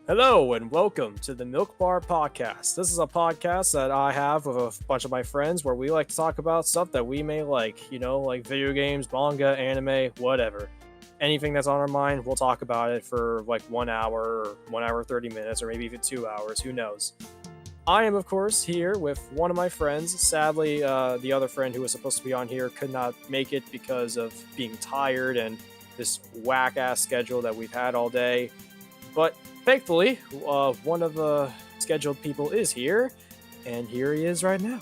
Hello and welcome to the Milk Bar Podcast. This is a podcast that I have with a bunch of my friends where we like to talk about stuff that we may like, like video games, manga, anime, whatever. Anything that's on our mind, we'll talk about it for like 1 hour, or 1 hour 30 minutes, or maybe even 2 hours, who knows. I am, of course, here with one of my friends. Sadly, the other friend who was supposed to be on here could not make it because of being tired and this whack-ass schedule that we've had all day. But thankfully, one of the scheduled people is here, and here he is right now.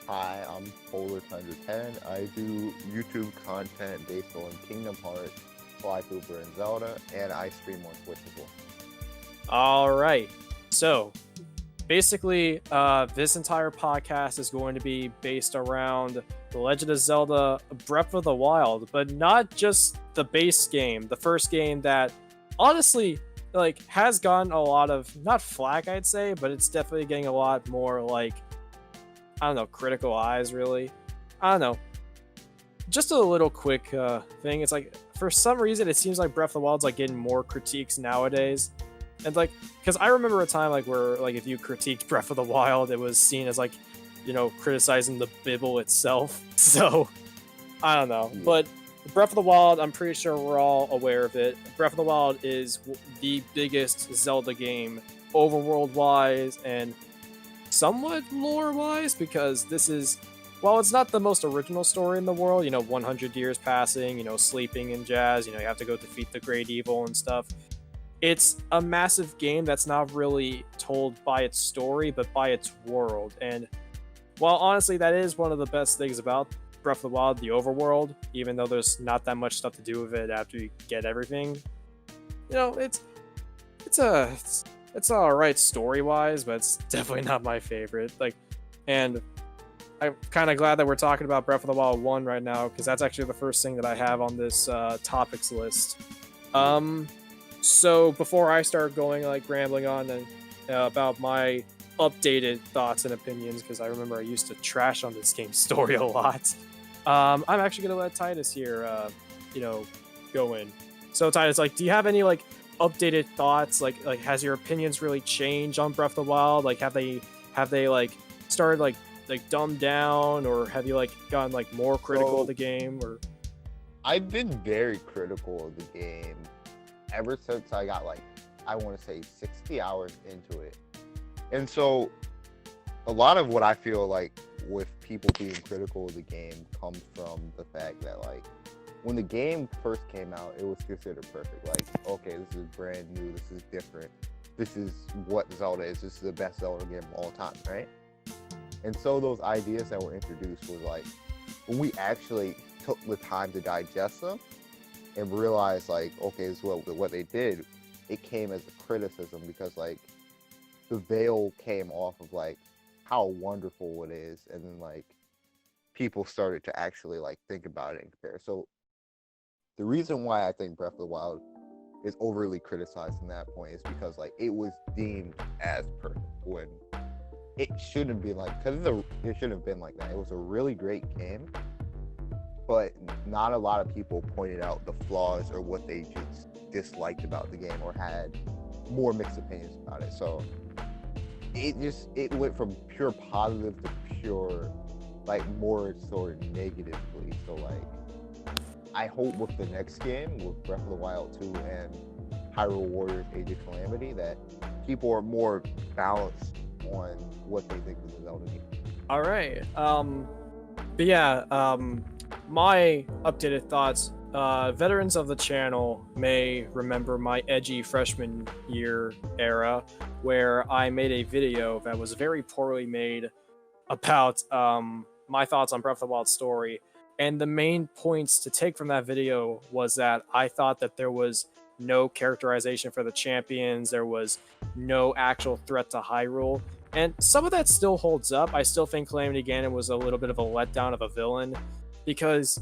Hi, I'm PolarTundra10. I do YouTube content based on Kingdom Hearts, Sly Cooper, and Zelda, and I stream on Twitch as well. All right. So, basically, this entire podcast is going to be based around The Legend of Zelda Breath of the Wild, but not just the base game, the first game that honestly has gotten a lot of, not flack I'd say, but it's definitely getting a lot more critical eyes, really. I don't know, just a little quick thing. It's like, for some reason it seems like Breath of the Wild's getting more critiques nowadays, and because I remember a time where if you critiqued Breath of the Wild, it was seen as criticizing the Bible itself. So I don't know, but Breath of the Wild, I'm pretty sure we're all aware of it. Breath of the Wild is the biggest Zelda game overworld-wise and somewhat lore-wise, because this is, while it's not the most original story in the world, 100 years passing, sleeping and jazz, you have to go defeat the great evil and stuff. It's a massive game that's not really told by its story, but by its world. And while honestly that is one of the best things about Breath of the Wild, the overworld, even though there's not that much stuff to do with it after you get everything, it's all right story wise, but it's definitely not my favorite. And I'm kind of glad that we're talking about Breath of the Wild 1 right now, because that's actually the first thing that I have on this topics list. So before I start going rambling on and about my updated thoughts and opinions, because I remember I used to trash on this game's story a lot. I'm actually gonna let Tidus here, go in. So Tidus, do you have any updated thoughts? Has your opinions really changed on Breath of the Wild? Have they started dumbed down, or have you gotten more critical of the game? Or I've been very critical of the game ever since I got I want to say 60 hours into it. And so a lot of what I feel with people being critical of the game comes from the fact that when the game first came out, it was considered perfect. Okay, this is brand new, this is different, this is what Zelda is, this is the best Zelda game of all time, right? And so those ideas that were introduced was when we actually took the time to digest them and realize okay, this is what they did, it came as a criticism, because the veil came off of how wonderful it is, and then people started to actually think about it and compare. So the reason why I think Breath of the Wild is overly criticized in that point is because it was deemed as perfect when it shouldn't be because it shouldn't have been like that. It was a really great game, but not a lot of people pointed out the flaws or what they just disliked about the game or had more mixed opinions about it. So it went from pure positive to pure more sort of negatively. So I hope with the next game, with Breath of the Wild 2 and Hyrule Warriors Age of Calamity, that people are more balanced on what they think of the Zelda game. All right. But yeah, my updated thoughts. Veterans of the channel may remember my edgy freshman year era, where I made a video that was very poorly made about my thoughts on Breath of the Wild story. And the main points to take from that video was that I thought that there was no characterization for the champions, there was no actual threat to Hyrule, and some of that still holds up. I still think Calamity Ganon was a little bit of a letdown of a villain, because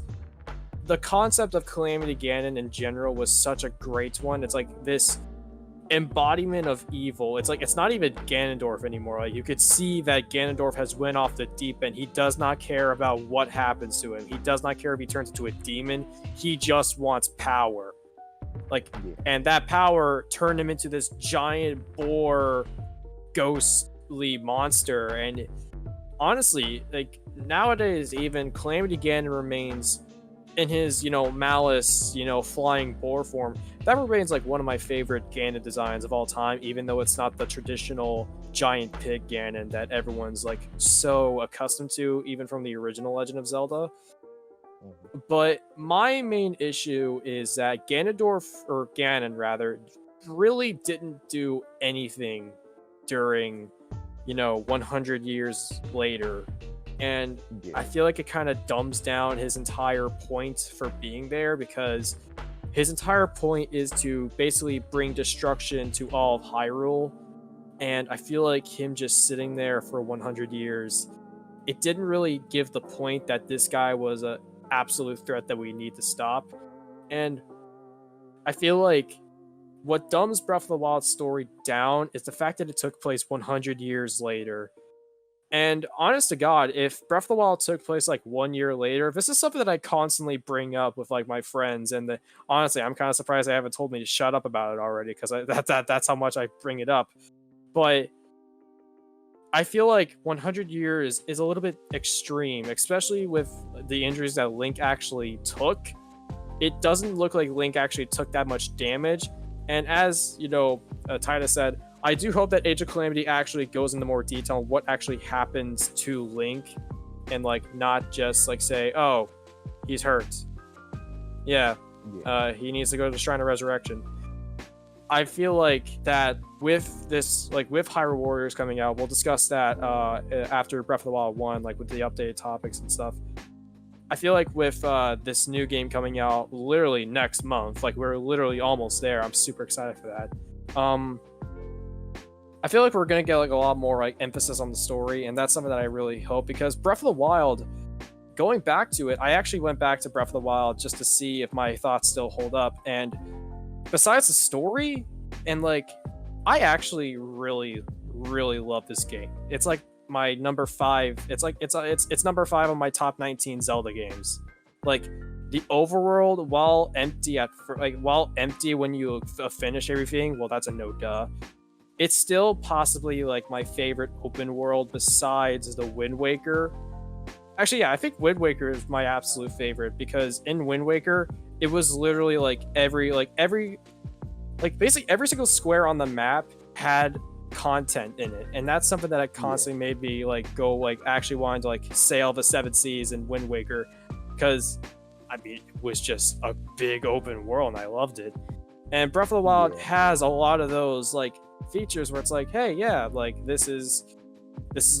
the concept of Calamity Ganon in general was such a great one. It's this embodiment of evil. It's not even Ganondorf anymore. You could see that Ganondorf has went off the deep end. He does not care about what happens to him. He does not care if he turns into a demon. He just wants power. Like, Yeah. and that power turned him into this giant boar ghostly monster. And honestly, like nowadays, even Calamity Ganon remains in his, malice, flying boar form. That remains like one of my favorite Ganon designs of all time, even though it's not the traditional giant pig Ganon that everyone's like so accustomed to, even from the original Legend of Zelda. But my main issue is that Ganon rather, really didn't do anything during, 100 years later. And I feel like it kind of dumbs down his entire point for being there, because his entire point is to basically bring destruction to all of Hyrule. And I feel like him just sitting there for 100 years, it didn't really give the point that this guy was a absolute threat that we need to stop. And I feel like what dumbs Breath of the Wild story down is the fact that it took place 100 years later. And honest to God, if Breath of the Wild took place like 1 year later, this is something that I constantly bring up with like my friends, and honestly, I'm kind of surprised they haven't told me to shut up about it already, because that's how much I bring it up. But I feel like 100 years is a little bit extreme, especially with the injuries that Link actually took. It doesn't look like Link actually took that much damage. And as, Tidus said, I do hope that Age of Calamity actually goes into more detail on what actually happens to Link, and like not just like say, oh, he's hurt. Yeah. He needs to go to the Shrine of Resurrection. I feel like that with this, like with Hyrule Warriors coming out, we'll discuss that after Breath of the Wild 1, like with the updated topics and stuff. I feel like with this new game coming out literally next month, like we're literally almost there. I'm super excited for that. I feel like we're gonna get like a lot more like emphasis on the story, and that's something that I really hope, because Breath of the Wild, going back to it, I actually went back to Breath of the Wild just to see if my thoughts still hold up. And besides the story, and like, I actually really, really love this game. It's like my number 5. It's like it's number 5 on my top 19 Zelda games. Like the overworld, while empty when you finish everything, well, that's a no duh. It's still possibly like my favorite open world besides the Wind Waker. Actually, yeah, I think Wind Waker is my absolute favorite, because in Wind Waker, it was literally like basically every single square on the map had content in it, and that's something that constantly made me like go like actually wanting to like sail the 7 seas in Wind Waker, because I mean it was just a big open world and I loved it. And Breath of the Wild has a lot of those like features where it's like, hey, yeah, like this is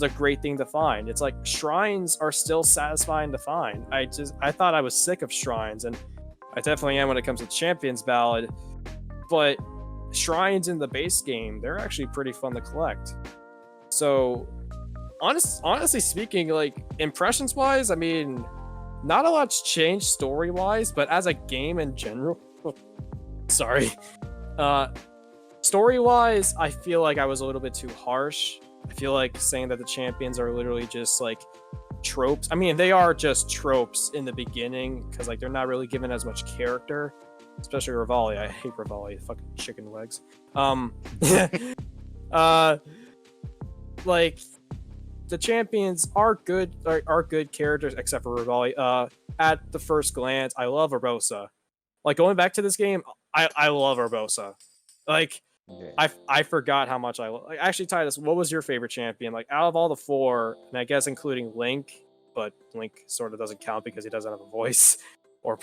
a great thing to find. It's like shrines are still satisfying to find. I thought I was sick of shrines, and I definitely am when it comes to Champions Ballad, but shrines in the base game, they're actually pretty fun to collect. So honestly speaking, like impressions wise, I mean, not a lot's changed story wise, but as a game in general, sorry, story wise, I feel like I was a little bit too harsh. I feel like saying that the champions are literally just like tropes. I mean, they are just tropes in the beginning, because like they're not really given as much character, especially Rivali. I hate Rivali, fucking chicken legs. Like the champions are good characters, except for Rivali. At the first glance, I love Urbosa. Like going back to this game, I love Urbosa. Like I forgot how much like, actually, Tidus, what was your favorite champion? Like out of all the 4, and I guess including Link, but Link sort of doesn't count because he doesn't have a voice or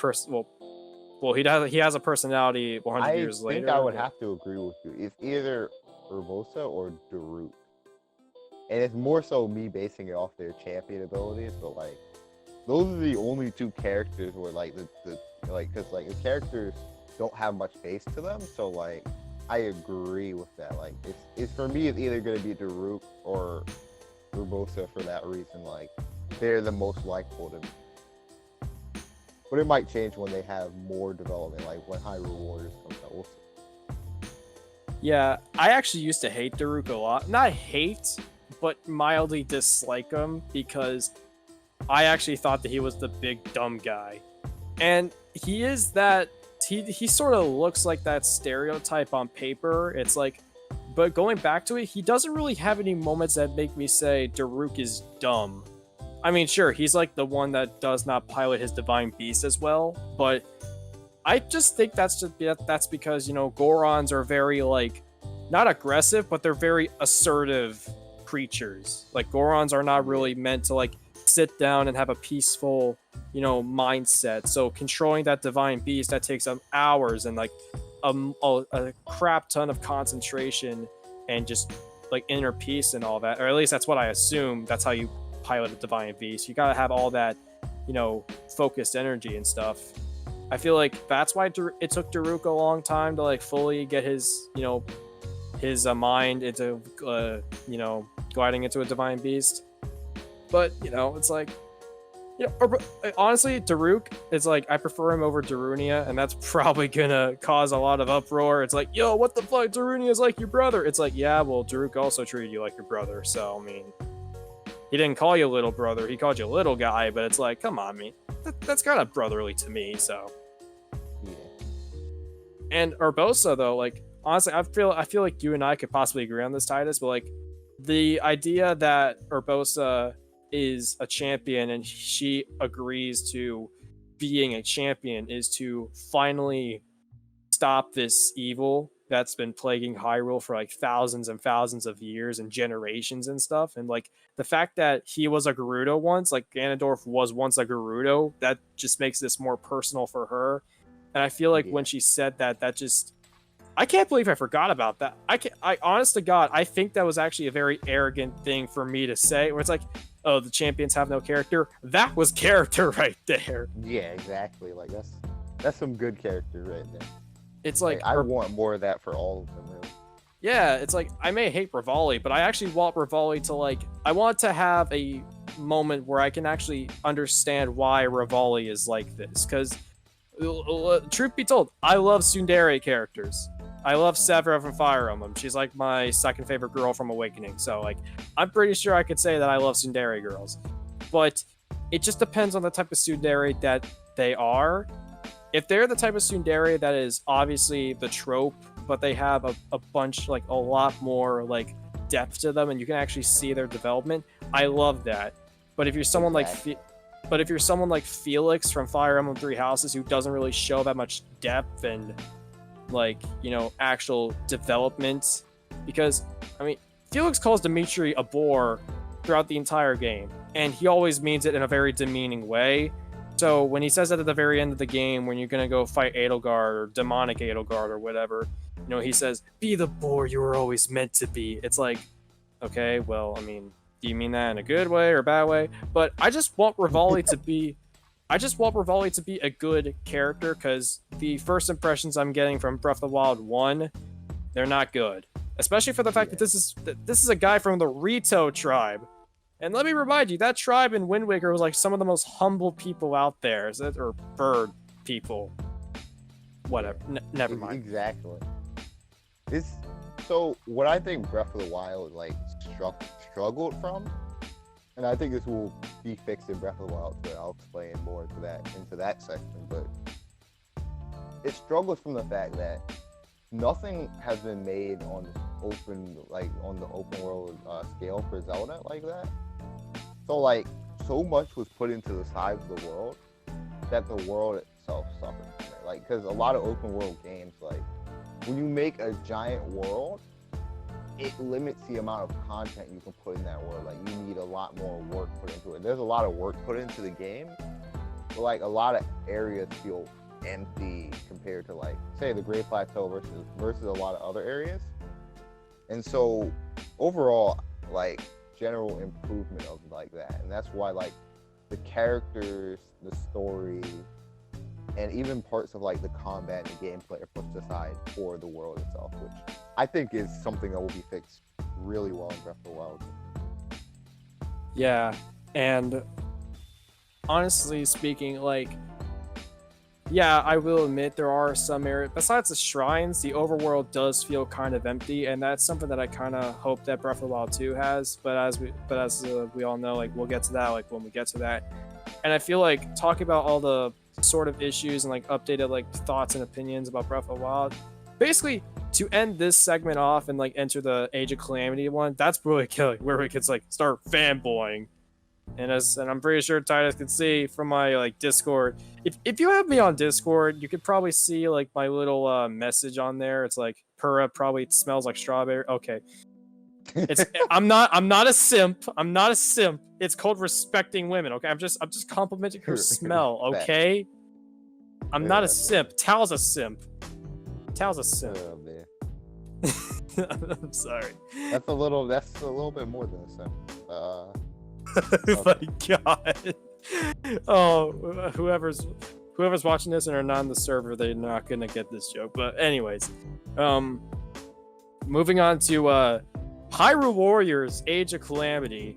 well, he has a personality 100 years later. I think I would have to agree with you. It's either Urbosa or Daruk. And it's more so me basing it off their champion abilities, but like those are the only 2 characters where like because like the characters don't have much base to them, so like I agree with that. Like it's for me, it's either gonna be Daruk or Urbosa for that reason. Like they're the most likable to me. But it might change when they have more development, like when Hyrule Warriors comes out. We'll see. Yeah, I actually used to hate Daruk a lot. Not hate, but mildly dislike him, because I actually thought that he was the big dumb guy. And he is that he sort of looks like that stereotype on paper. It's like, but going back to it, he doesn't really have any moments that make me say Daruk is dumb. I mean, sure, he's like the one that does not pilot his divine beast as well, but I just think that's because, you know, Gorons are very, like, not aggressive, but they're very assertive creatures. Like, Gorons are not really meant to, like, sit down and have a peaceful, you know, mindset. So controlling that divine beast, that takes hours and, like, a crap ton of concentration and just, like, inner peace and all that. Or at least that's what I assume. That's how you pilot a divine beast. You gotta have all that, you know, focused energy and stuff. I feel like that's why it took Daruk a long time to, like, fully get his, you know, his mind into, you know, gliding into a divine beast. But, you know, it's like, you know, honestly, Daruk is like, I prefer him over Darunia, and that's probably gonna cause a lot of uproar. It's like, yo, what the fuck? Darunia's like your brother. It's like, yeah, well, Daruk also treated you like your brother, so, I mean, he didn't call you little brother, he called you little guy, but it's like, come on, me. That's kind of brotherly to me, so. Yeah. And Urbosa, though, like, honestly, I feel like you and I could possibly agree on this, Tidus, but, like, the idea that Urbosa is a champion and she agrees to being a champion is to finally stop this evil that's been plaguing Hyrule for, like, thousands and thousands of years and generations and stuff. And, like, the fact that he was a Gerudo once, like, Ganondorf was once a Gerudo, that just makes this more personal for her. And I feel like when she said that, that just, I can't believe I forgot about that. I honest to God, I think that was actually a very arrogant thing for me to say, where it's like, oh, the champions have no character. That was character right there. Yeah, exactly. Like, that's some good character right there. It's like, I want more of that for all of them, really. Yeah, it's like, I may hate Rivali, but I actually want Rivali to, like, I want to have a moment where I can actually understand why Rivali is like this. Because, truth be told, I love tsundere characters. I love Severa from Fire Emblem. She's, like, my second favorite girl from Awakening. So, like, I'm pretty sure I could say that I love tsundere girls. But it just depends on the type of tsundere that they are. If they're the type of tsundere that is obviously the trope, but they have a bunch, like, a lot more, like, depth to them, and you can actually see their development, I love that. But if you're someone like Felix from Fire Emblem Three Houses, who doesn't really show that much depth and, like, you know, actual development, because, I mean, Felix calls Dimitri a bore throughout the entire game, and he always means it in a very demeaning way. So when he says that at the very end of the game, when you're gonna go fight Edelgard or demonic Edelgard or whatever, you know, he says, "Be the bore you were always meant to be." It's like, okay, well, I mean, do you mean that in a good way or a bad way? But I just want Rivali to be, a good character, because the first impressions I'm getting from Breath of the Wild 1, they're not good. Especially for the fact that this is a guy from the Rito tribe. And let me remind you, that tribe in Wind Waker was, like, some of the most humble people out there. Or bird people. Whatever. Never mind. Exactly. So what I think Breath of the Wild, like, struggled from, and I think this will be fixed in Breath of the Wild, so I'll explain more into that section, but it struggles from the fact that nothing has been made on the open world scale for Zelda like that. So, like, so much was put into the size of the world that the world itself suffered from it. Like, because a lot of open world games, like, when you make a giant world, it limits the amount of content you can put in that world. Like, you need a lot more work put into it. There's a lot of work put into the game, but, like, a lot of areas feel empty compared to, like, say, the Great Plateau versus a lot of other areas. And so overall, like, general improvement of, like, that, and that's why, like, the characters, the story, and even parts of, like, the combat and the gameplay are pushed aside for the world itself, which I think is something that will be fixed really well in Breath of the Wild. Yeah, and honestly speaking, like, yeah, I will admit there are some areas, besides the shrines, the overworld does feel kind of empty, and that's something that I kind of hope that Breath of the Wild 2 has, but as we all know, like, we'll get to that, like, when we get to that. And I feel like talking about all the sort of issues and like updated like thoughts and opinions about Breath of the Wild. Basically, to end this segment off and like enter the Age of Calamity one, that's really killing, where we could like start fanboying. And I'm pretty sure Tidus can see from my like Discord. If you have me on Discord, you could probably see like my little message on there. It's like Purra probably smells like strawberry. Okay. I'm not a simp. I'm not a simp. It's called respecting women, okay? I'm just complimenting her smell, okay? I'm not a simp. Tal's a simp. Tal's a simp. Oh, man. I'm sorry. That's a little bit more than a simp. Oh my god. Oh, whoever's watching this and are not on the server, they're not gonna get this joke. But anyways, moving on to Hyrule Warriors: Age of Calamity.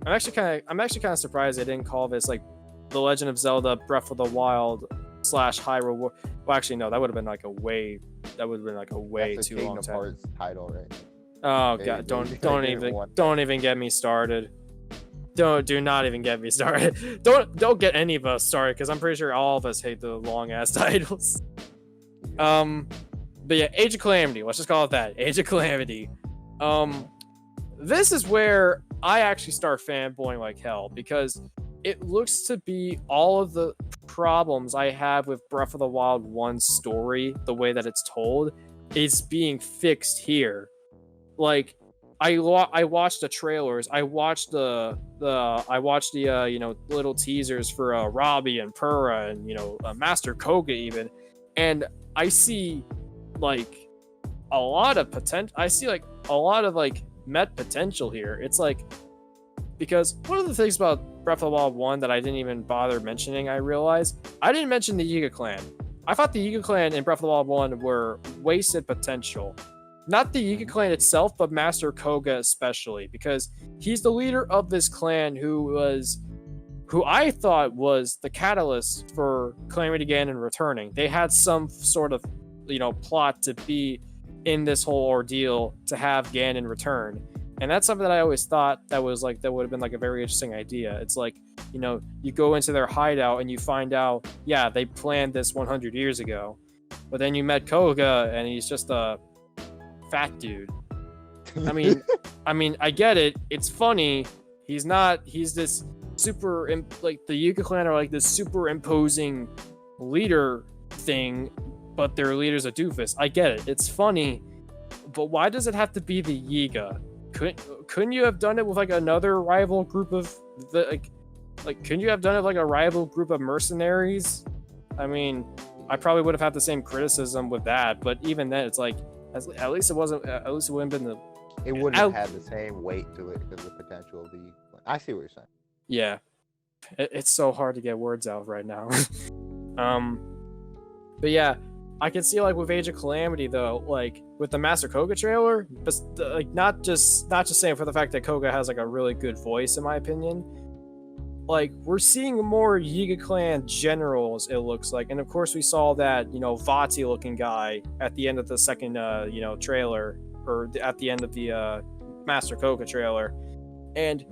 I'm actually kind of surprised they didn't call this like The Legend of Zelda: Breath of the Wild / Hyrule War. Well, actually, no, that would have been like a way too long time. Hearts title, right? Oh god, don't even get me started. Do not even get me started. Don't get any of us started, because I'm pretty sure all of us hate the long ass titles. But yeah, Age of Calamity. Let's just call it that. Age of Calamity. This is where I actually start fanboying like hell, because it looks to be all of the problems I have with Breath of the Wild 1's story, the way that it's told, is being fixed here. Like, I watched the trailers. I watched the little teasers for Robbie and Purra and Master Koga even, and I see like a lot of potential. I see like a lot of like met potential here. It's like, because one of the things about Breath of the Wild 1 that I didn't even bother mentioning, I realized I didn't mention the Yiga clan. I thought the Yiga clan in Breath of the Wild 1 were wasted potential. Not the Yiga clan itself, but Master Koga especially, because he's the leader of this clan who I thought was the catalyst for Calamity Ganon returning. They had some sort of, plot to be in this whole ordeal to have Ganon return. And that's something that I always thought that would have been like a very interesting idea. It's like, you go into their hideout and you find out, yeah, they planned this 100 years ago. But then you met Koga and he's just a fat dude. I mean, I get it. It's funny. He's this super, like the Yiga clan are like this super imposing leader thing, but their leader's a doofus. I get it. It's funny, but why does it have to be the Yiga? Couldn't you have done it with like another rival group of couldn't you have done it like a rival group of mercenaries? I mean, I probably would have had the same criticism with that, but even then, it's like at least it wouldn't been the. It wouldn't have had the same weight to it because of the potential of the. I see what you're saying. Yeah, it's so hard to get words out right now. But yeah, I can see like with Age of Calamity though, like with the Master Koga trailer, but like not just saying for the fact that Koga has like a really good voice in my opinion. Like we're seeing more Yiga clan generals, it looks like, and of course we saw that Botw looking guy at the end of the second trailer, or at the end of the Master Koga trailer, and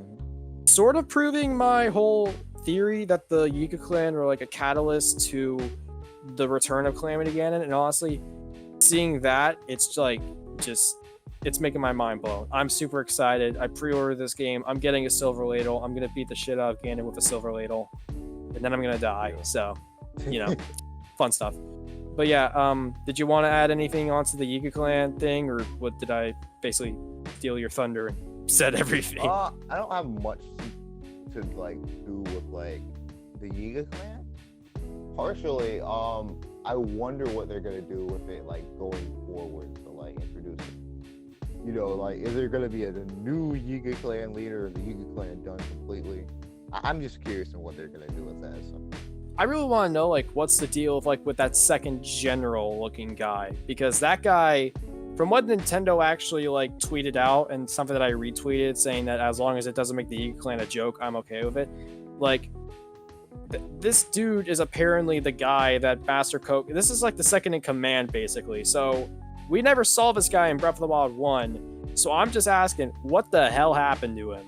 sort of proving my whole theory that the Yiga clan were like a catalyst to the return of Calamity Ganon. And honestly, seeing that, it's like it's making my mind blown. I'm super excited. I pre-ordered this game. I'm getting a silver ladle. I'm gonna beat the shit out of Ganon with a silver ladle, and then I'm gonna die. So, fun stuff. But yeah, did you want to add anything onto the Yiga clan thing, or what? Did I basically steal your thunder and said everything? I don't have much to like do with like the Yiga clan. Partially, I wonder what they're gonna do with it, like going forward to like introduce it. Like, is there gonna be a new Yiga clan leader, or the Yiga clan done completely? I'm just curious on what they're gonna do with that. So. I really want to know like what's the deal of like with that second general looking guy, because that guy, from what Nintendo actually like tweeted out and something that I retweeted saying that as long as it doesn't make the Yiga clan a joke, I'm okay with it. Like. This dude is apparently the guy that Master Koga. This is like the second in command, basically. So we never saw this guy in Breath of the Wild 1. So I'm just asking, what the hell happened to him?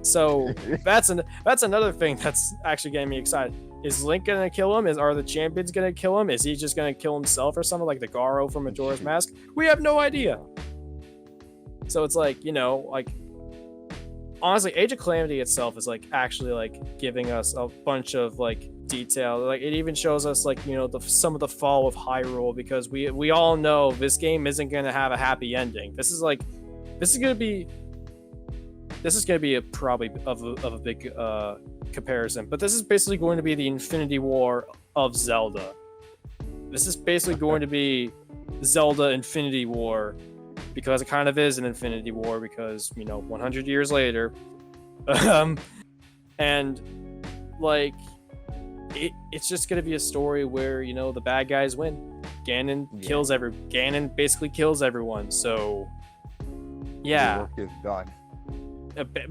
So that's another thing that's actually getting me excited. Is Link gonna kill him? Are the champions gonna kill him? Is he just gonna kill himself or something like the Garo from Majora's Mask? We have no idea. So it's like, like honestly, Age of Calamity itself is like actually like giving us a bunch of like detail. Like it even shows us like some of the fall of Hyrule, because we all know this game isn't gonna have a happy ending. This is gonna be probably of a big comparison, but this is basically going to be the Infinity War of Zelda. This is basically going to be Zelda Infinity War, because it kind of is an Infinity War, because 100 years later, and like it's just gonna be a story where the bad guys win. Ganon basically kills everyone. So yeah, the work is done.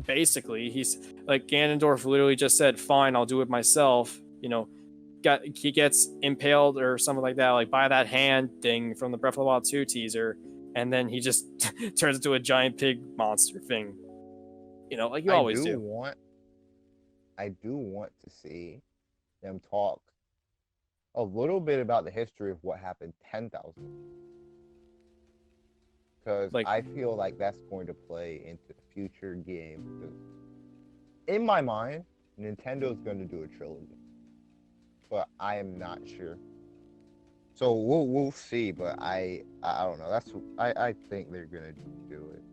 Basically, he's like, Ganondorf literally just said, "Fine, I'll do it myself." He gets impaled or something like that, like by that hand thing from the Breath of the Wild 2 teaser, and then he just turns into a giant pig monster thing. Like you always do. I do want to see them talk a little bit about the history of what happened 10,000. Because I feel like that's going to play into the future game. In my mind, Nintendo's going to do a trilogy, but I am not sure. So we'll see. But I don't know. I think they're going to do it.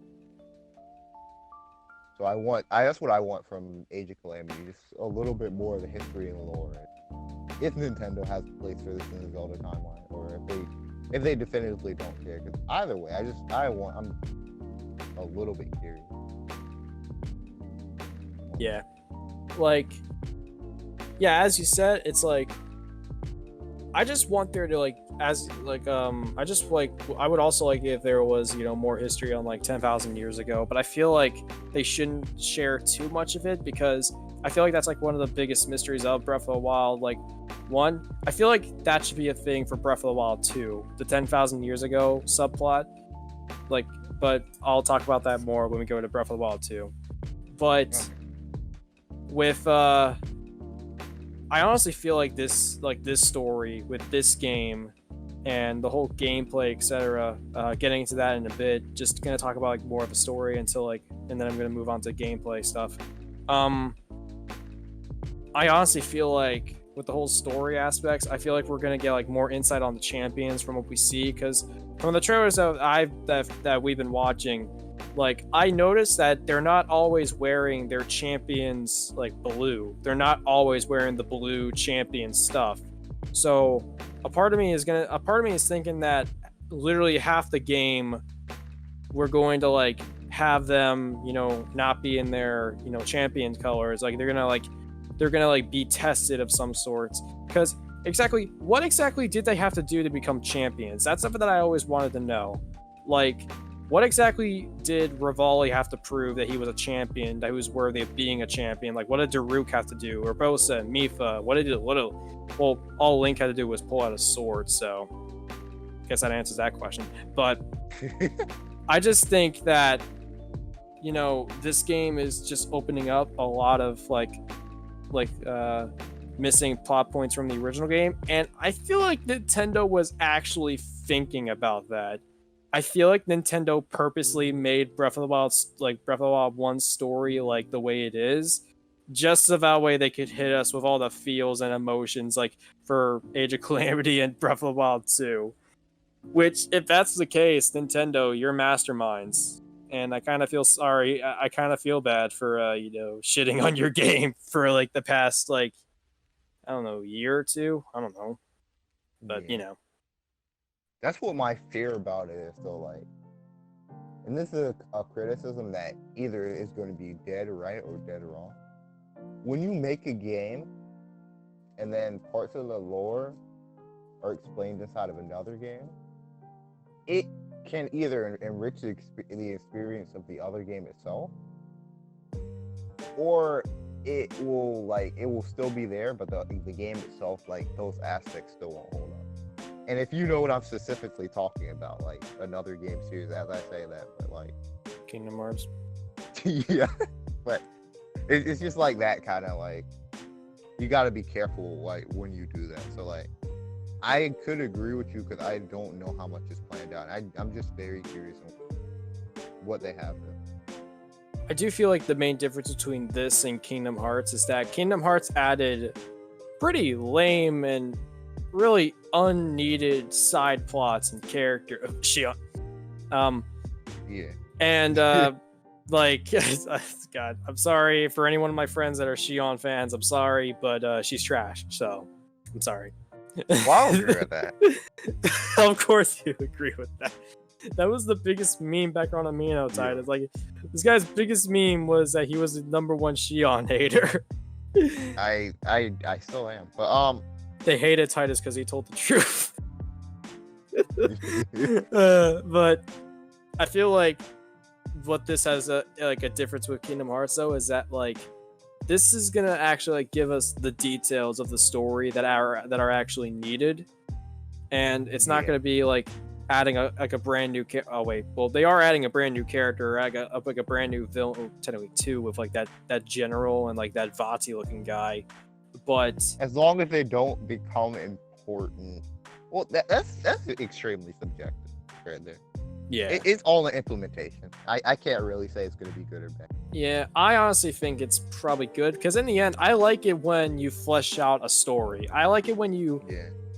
So that's what I want from Age of Calamity, just a little bit more of the history and lore. If Nintendo has a place for this in the Zelda timeline, or if they definitively don't care, because either way, I'm a little bit curious. Yeah, as you said, it's like I just want there to I would also like if there was more history on like 10,000 years ago, but I feel like they shouldn't share too much of it, because I feel like that's like one of the biggest mysteries of Breath of the Wild. Like, one, I feel like that should be a thing for Breath of the Wild 2, the 10,000 years ago subplot. Like, but I'll talk about that more when we go to Breath of the Wild 2. But with I honestly feel like this story with this game and the whole gameplay, etc. Getting into that in a bit. Just gonna talk about like more of the story and then I'm gonna move on to gameplay stuff. I honestly feel like with the whole story aspects, I feel like we're gonna get like more insight on the champions from what we see, because from the trailers that we've been watching, like I noticed that they're not always wearing their champions like blue. They're not always wearing the blue champion stuff. So a part of me is thinking that literally half the game we're going to like have them, not be in their, champion colors. Like they're gonna be tested of some sorts. Because what exactly did they have to do to become champions? That's something that I always wanted to know. Like, what exactly did Rivali have to prove that he was a champion, that he was worthy of being a champion? Like, what did Daruk have to do? Or Bosa, Mifa? Well, all Link had to do was pull out a sword, so I guess that answers that question. But I just think that, this game is just opening up a lot of missing plot points from the original game, and I feel like Nintendo was actually thinking about that. I feel like Nintendo purposely made Breath of the Wild 1's story like the way it is, just so that way they could hit us with all the feels and emotions like for Age of Calamity and Breath of the Wild 2. Which, if that's the case, Nintendo, you're masterminds. And I kind of feel sorry. I kind of feel bad for, shitting on your game for like the past, I don't know, year or two. I don't know. But, That's what my fear about it is, though. And this is a criticism that either is going to be dead right or dead wrong. When you make a game and then parts of the lore are explained inside of another game, it can either enrich the experience of the other game itself, or it will still be there, but the game itself, those aspects still won't hold up. And if you know what I'm specifically talking about, another game series, as I say that, but Kingdom Hearts. Yeah, but it's just like that kind of you got to be careful like when you do that. So like, I could agree with you because I don't know how much is planned out. I'm just very curious on what they have there. I do feel like the main difference between this and Kingdom Hearts is that Kingdom Hearts added pretty lame and really unneeded side plots and character of Shion. Yeah. And like, God, I'm sorry for any one of my friends that are Shion fans. I'm sorry, but she's trash. So I'm sorry. Well, I'll agree with that. Of course you agree with that. That was the biggest meme back on Amino Tide. It's like this guy's biggest meme was that he was the #1 Shion hater. I still am, but they hated Tidus because he told the truth. But I feel like what this has a difference with Kingdom Hearts though is that like this is gonna actually like give us the details of the story that are actually needed, and it's not gonna be like adding a brand new they are adding a brand new character, like a brand new villain, technically two, with like that general and like that Vati looking guy, but as long as they don't become important, well, that's extremely subjective right there. Yeah, it's all an implementation. I can't really say it's going to be good or bad. Yeah, I honestly think it's probably good because in the end, I like it when you flesh out a story. I like it when you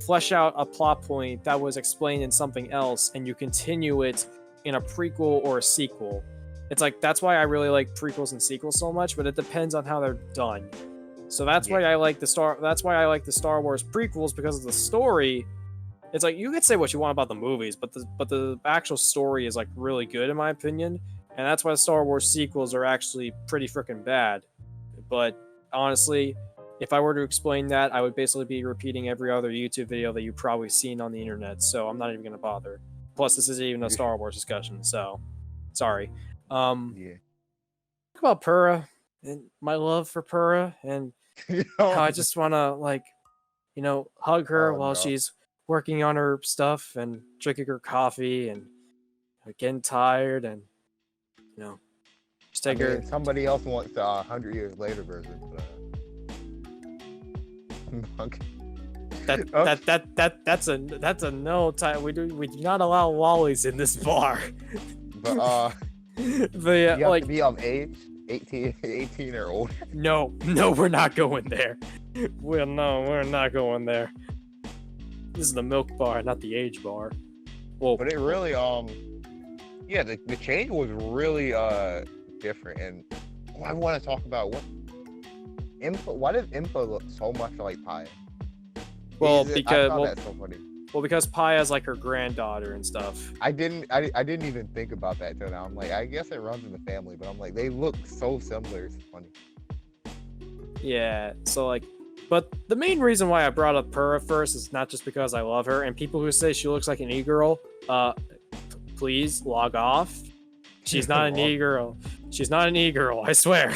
flesh out a plot point that was explained in something else and you continue it in a prequel or a sequel. It's like that's why I really like prequels and sequels so much, but it depends on how they're done. So that's why I like the Star Wars prequels, because of the story. It's like you could say what you want about the movies, but the actual story is like really good in my opinion, and that's why the Star Wars sequels are actually pretty freaking bad. But honestly, if I were to explain that, I would basically be repeating every other YouTube video that you've probably seen on the internet, so I'm not even gonna bother. Plus, this isn't even a Star Wars discussion, so sorry. Talk about Purah and my love for Purah and how I just wanna hug her while she's working on her stuff and drinking her coffee and getting tired and just take her. Somebody else wants the 100 years later version. That's a no time. We do not allow lollies in this bar. But yeah, you have to be of age, 18 or older. No, we're not going there. We're not going there. This is the milk bar, not the age bar. Well, but it really the change was really different, and I want to talk about why does Impa look so much like Paya? Well, that's so funny. Well, because Paya's like her granddaughter and stuff. I didn't even think about that till now. I'm like, I guess it runs in the family, but I'm like, they look so similar. It's funny. Yeah, so like, but the main reason why I brought up Purah first is not just because I love her, and people who say she looks like an e-girl, please log off. She's not an e-girl. She's not an e-girl, I swear.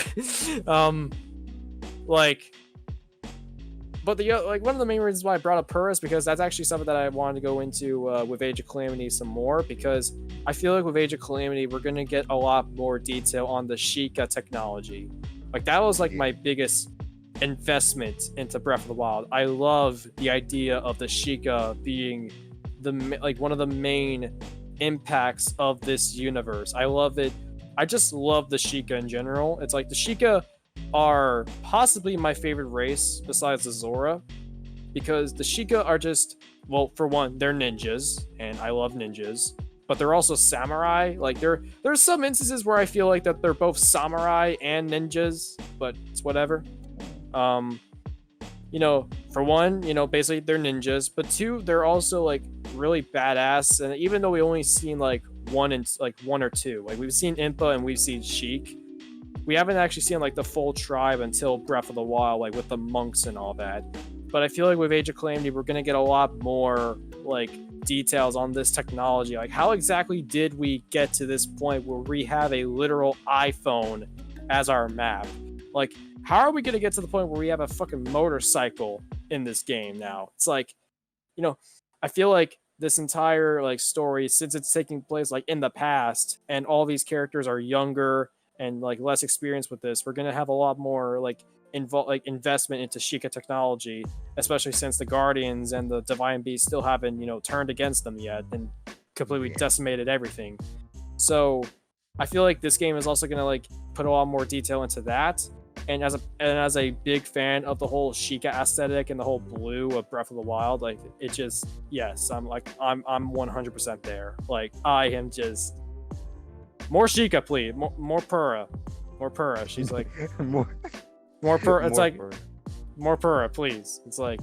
But one of the main reasons why I brought up Purah is because that's actually something that I wanted to go into with Age of Calamity some more, because I feel like with Age of Calamity we're gonna get a lot more detail on the Sheikah technology. Like that was like my biggest investment into Breath of the Wild. I love the idea of the Sheikah being one of the main impacts of this universe. I love it. I just love the Sheikah in general. It's like the Sheikah are possibly my favorite race besides the Zora, because the Sheikah are just, well, for one, they're ninjas, and I love ninjas, but they're also samurai. Like there's some instances where I feel like that they're both samurai and ninjas, but it's whatever. For one, basically they're ninjas, but two, they're also like really badass. And even though we only seen like one or two, like we've seen Impa and we've seen Sheik, we haven't actually seen like the full tribe until Breath of the Wild, like with the monks and all that. But I feel like with Age of Calamity, we're gonna get a lot more like details on this technology. Like how exactly did we get to this point where we have a literal iPhone as our map? Like how are we gonna get to the point where we have a fucking motorcycle in this game now? It's like, I feel like this entire like story, since it's taking place like in the past and all these characters are younger and like less experienced with this, we're gonna have a lot more like investment into Sheikah technology, especially since the Guardians and the Divine Beast still haven't turned against them yet and completely decimated everything. So I feel like this game is also gonna like put a lot more detail into that. And as a big fan of the whole Sheikah aesthetic and the whole blue of Breath of the Wild, like it just yes, I'm 100% there. Like I am just more Sheikah, please, more Purah, more Purah. She's like more Purah. It's like Purah. More Purah, please. It's like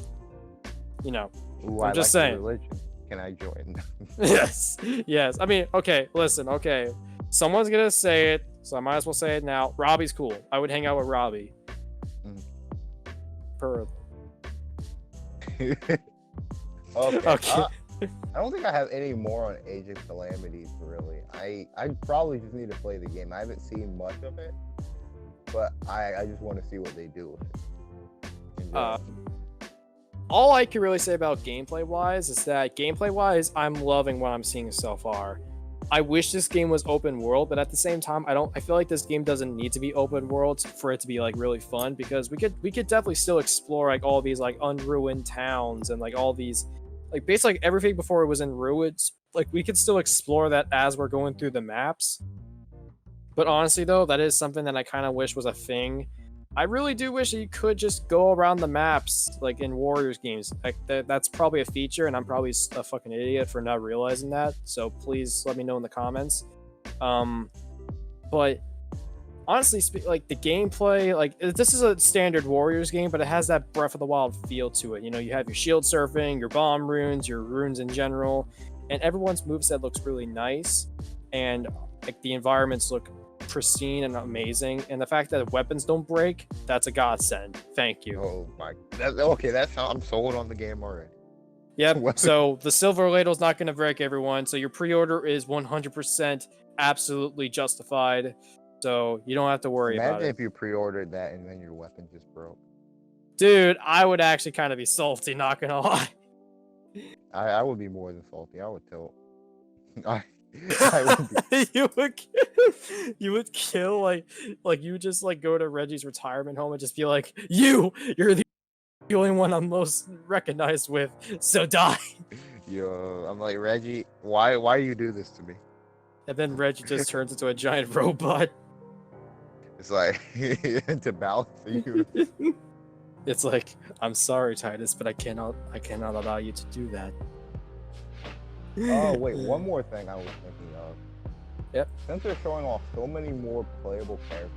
Ooh, I'm just saying. Religion. Can I join? yes. I mean, okay, listen, okay. Someone's gonna say it, so I might as well say it now. Robbie's cool. I would hang out with Robbie. Purah. Okay. I don't think I have any more on Age of Calamities, really. I probably just need to play the game. I haven't seen much of it, but I just want to see what they do with it. All I can really say about gameplay-wise is that gameplay-wise, I'm loving what I'm seeing so far. I wish this game was open world, but at the same time, I feel like this game doesn't need to be open world for it to be like really fun, because we could definitely still explore like all these like unruined towns and like all these like basically everything before it was in ruins. Like we could still explore that as we're going through the maps. But honestly though, that is something that I kind of wish was a thing. I really do wish that you could just go around the maps like in Warriors games. Like that's probably a feature, and I'm probably a fucking idiot for not realizing that. So please let me know in the comments. But honestly, like the gameplay, like this is a standard Warriors game, but it has that Breath of the Wild feel to it. You have your shield surfing, your bomb runes, your runes in general, and everyone's moveset looks really nice, and like the environments look pristine and amazing, and the fact that weapons don't break, that's a godsend. Thank you. Oh my, okay, that's how I'm sold on the game already. Yep. So the silver ladle's not going to break, everyone, so your pre-order is 100% absolutely justified, so you don't have to worry about it. Imagine if you pre-ordered that and then your weapon just broke. Dude, I would actually kind of be salty, not gonna lie. I would be more than salty. I would tilt. You would kill like you would just like go to Reggie's retirement home and just be like, you're the only one I'm most recognized with, so die. Yo, I'm like, Reggie, why do you do this to me? And then Reggie just turns into a giant robot. It's like to balance you. It's like, I'm sorry, Tidus, but I cannot allow you to do that. Oh wait, one more thing I was thinking of. Yep. Since they're showing off so many more playable characters,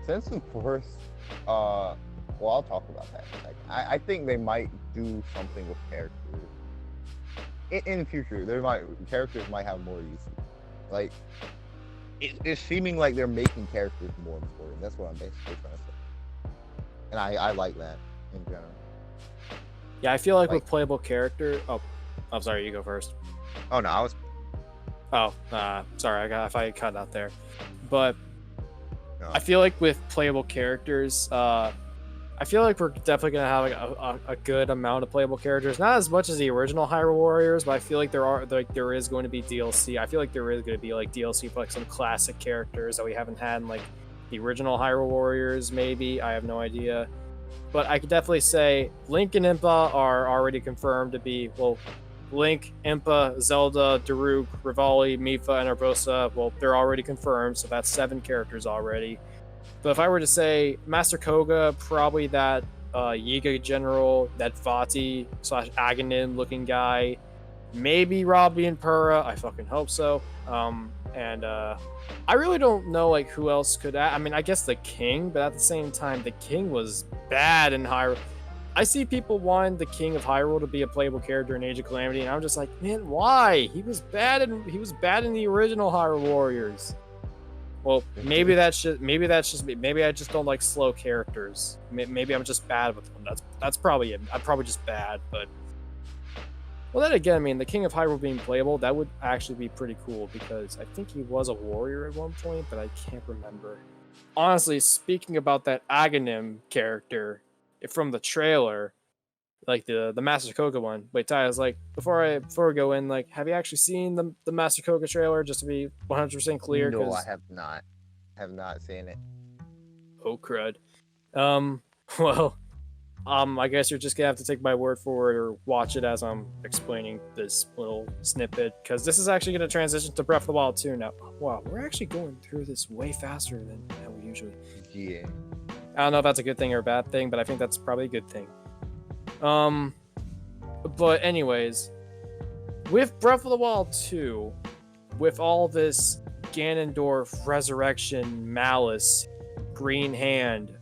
since the first, well, I'll talk about that in a second. I think they might do something with characters in the future. Characters might have more use. Like, it's seeming like they're making characters more important. That's what I'm basically trying to say. And I like that in general. Yeah, I feel like with playable character. Oh, I'm sorry. You go first. Oh no, I was. Oh, sorry. I cut out there, but no. I feel like with playable characters, I feel like we're definitely gonna have like a good amount of playable characters. Not as much as the original Hyrule Warriors, but I feel like there is going to be DLC. I feel like there is going to be like DLC for like some classic characters that we haven't had in like the original Hyrule Warriors. Maybe, I have no idea, but I could definitely say Link and Impa are already confirmed to be Link, Impa, Zelda, Daruk, Rivali, Mipha, and Urbosa, well, they're already confirmed, so that's 7 characters already. But if I were to say Master Koga, probably that Yiga General, that Vati / Aghanim looking guy, maybe Robbie and Purah, I fucking hope so. And I really don't know like who else could. I mean, I guess the King, but at the same time, the King was bad in Hyrule. I see people wanting the King of Hyrule to be a playable character in Age of Calamity, and I'm just like, man, why? He was bad in the original Hyrule Warriors. Well, maybe that's just me. Maybe I just don't like slow characters. Maybe I'm just bad with them. That's probably it. I'm probably just bad, but well, then again, I mean, the King of Hyrule being playable, that would actually be pretty cool, because I think he was a warrior at one point, but I can't remember. Honestly, speaking about that Aghanim character from the trailer, like the Master Koga one. Wait, Ty, I was like, before we go in, like, have you actually seen the Master Koga trailer, just to be 100% clear? No, I have not. Have not seen it. Oh crud. Well, I guess you're just gonna have to take my word for it or watch it as I'm explaining this little snippet, because this is actually gonna transition to Breath of the Wild 2 now. Wow, we're actually going through this way faster than we usually. Yeah. I don't know if that's a good thing or a bad thing, but I think that's probably a good thing. But anyways, with Breath of the Wild 2, with all this Ganondorf resurrection malice, green hand,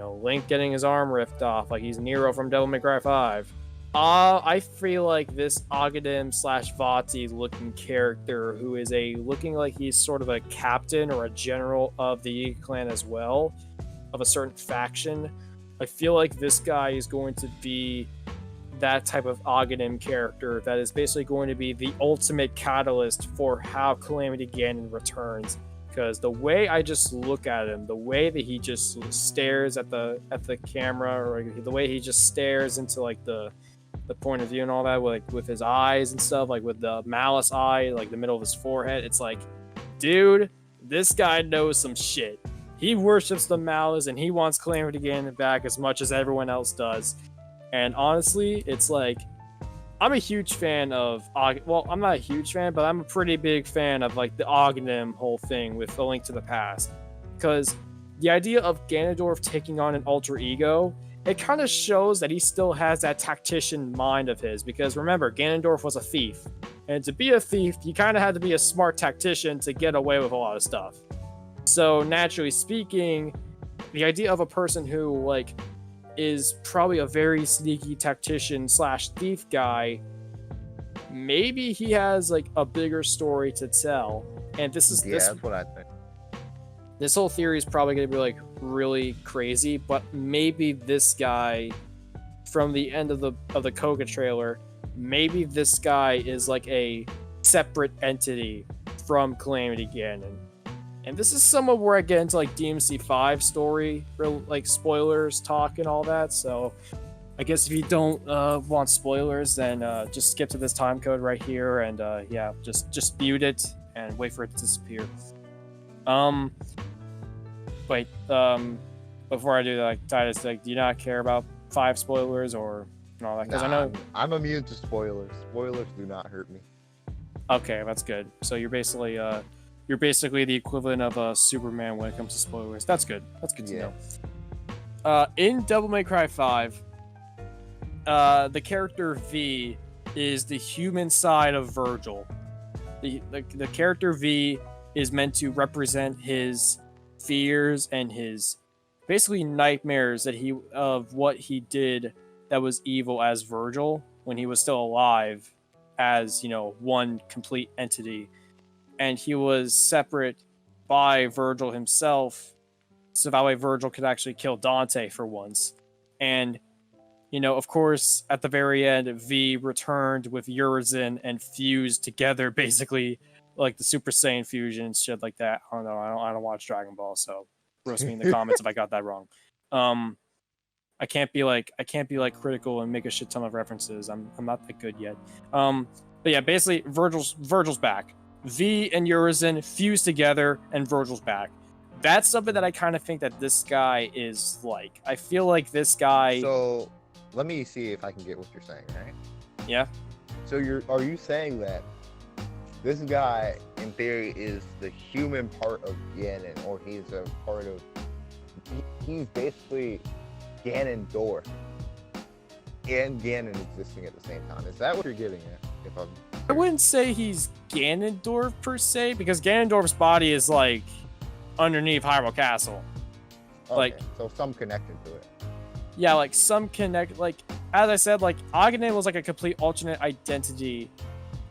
Link getting his arm ripped off like he's Nero from Devil May Cry 5. I feel like this Aghanim / Vati looking character, who is looking like he's sort of a captain or a general of the Yiga clan as well, of a certain faction. I feel like this guy is going to be that type of Aghanim character that is basically going to be the ultimate catalyst for how Calamity Ganon returns. Because the way I just look at him, the way that he just stares at the camera, or the way he just stares into like the point of view and all that, with his eyes and stuff, like with the malice eye, like the middle of his forehead, it's like, dude, this guy knows some shit. He worships the malice and he wants Calamity Ganon back as much as everyone else does. And honestly, it's like, I'm a huge fan of, well, I'm not a huge fan, but I'm a pretty big fan of like the Aghanim whole thing with A Link to the Past. Because the idea of Ganondorf taking on an alter ego, it kind of shows that he still has that tactician mind of his. Because remember, Ganondorf was a thief. And to be a thief, you kind of had to be a smart tactician to get away with a lot of stuff. So naturally speaking, the idea of a person who like is probably a very sneaky tactician / thief guy, maybe he has like a bigger story to tell. And that's what I think. This whole theory is probably going to be like really crazy, but maybe this guy from the end of the Koga trailer, maybe this guy is like a separate entity from Calamity Ganon. And this is somewhat where I get into like DMC5 story, like spoilers talk and all that. So I guess if you don't want spoilers, then just skip to this time code right here, and yeah, just mute it and wait for it to disappear. Wait, before I do that, like, Tidus, like, do you not care about 5 spoilers or all that? Because I know I'm immune to spoilers. Spoilers do not hurt me. Okay, that's good. So you're basically the equivalent of Superman when it comes to spoilers. That's good. That's good to know. In Devil May Cry 5, the character V is the human side of Virgil. The character V is meant to represent his fears and his basically nightmares of what he did that was evil as Virgil when he was still alive as, one complete entity. And he was separate by Virgil himself, so that way Virgil could actually kill Dante for once. And, of course, at the very end, V returned with Urizen and fused together, basically, like the Super Saiyan fusion and shit like that. I don't know. I don't watch Dragon Ball, so roast me in the comments if I got that wrong. I can't be critical and make a shit ton of references. I'm not that good yet. But yeah, basically, Virgil's back. V and Urizen fuse together, and Virgil's back. That's something that I kind of think that this guy is like. I feel like this guy. So, let me see if I can get what you're saying, right? Yeah. So are you saying that this guy, in theory, is the human part of Ganon, or he's a part of? He's basically Ganondorf and Ganon existing at the same time. Is that what you're getting at? I wouldn't say he's Ganondorf per se, because Ganondorf's body is like underneath Hyrule Castle. Okay, so some connection to it. Yeah, like some connect. Like as I said, like Aghanim was like a complete alternate identity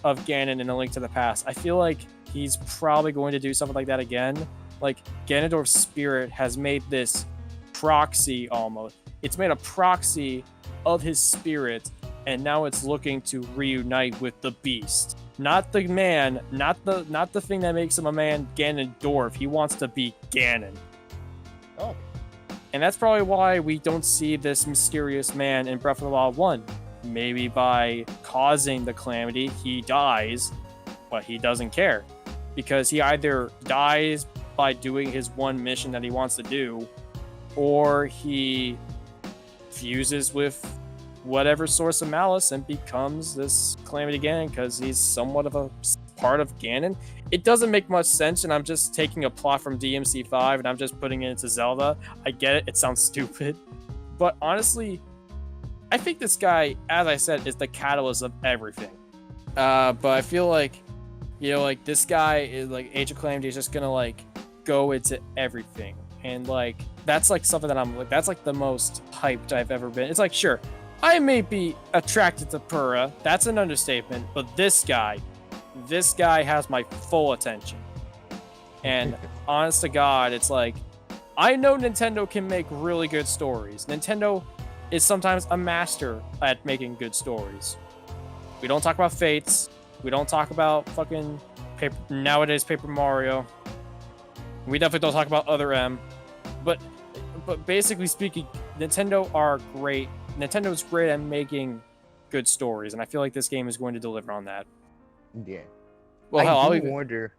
of Ganon in A Link to the Past. I feel like he's probably going to do something like that again. Like Ganondorf's spirit has made this proxy almost. It's made a proxy of his spirit. And now it's looking to reunite with the beast. Not the man, not the thing that makes him a man, Ganondorf. He wants to be Ganon. Oh. And that's probably why we don't see this mysterious man in Breath of the Wild 1. Maybe by causing the calamity, he dies, but he doesn't care. Because he either dies by doing his one mission that he wants to do, or he fuses with whatever source of malice and becomes this Calamity Ganon because he's somewhat of a part of Ganon. It doesn't make much sense, and I'm just taking a plot from DMC5 and I'm just putting it into Zelda. I get it. It sounds stupid. But honestly, I think this guy, as I said, is the catalyst of everything. But I feel like, like this guy is like Age of Calamity is just gonna like go into everything. And like that's like something that I'm like, that's like the most hyped I've ever been. It's like, sure, I may be attracted to Purah, that's an understatement, but this guy has my full attention. And honest to God, it's like, I know Nintendo can make really good stories. Nintendo is sometimes a master at making good stories. We don't talk about Fates. We don't talk about fucking nowadays Paper Mario. We definitely don't talk about Other M. But basically speaking, Nintendo are great. Nintendo is great at making good stories, and I feel like this game is going to deliver on that. Yeah. Well, hell, I wonder.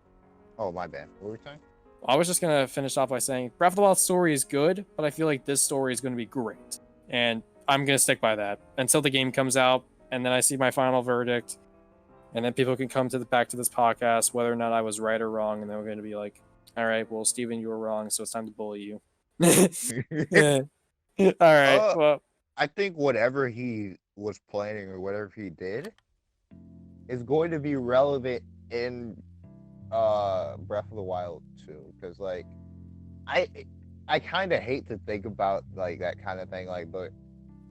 Oh, my bad. What were you saying? I was just gonna finish off by saying Breath of the Wild story is good, but I feel like this story is going to be great, and I'm gonna stick by that until the game comes out, and then I see my final verdict, and then people can come back to this podcast whether or not I was right or wrong, and then we're going to be like, all right, well, Steven, you were wrong, so it's time to bully you. Yeah. All right. Well, I think whatever he was planning or whatever he did is going to be relevant in Breath of the Wild too, because like I kind of hate to think about like that kind of thing, like, but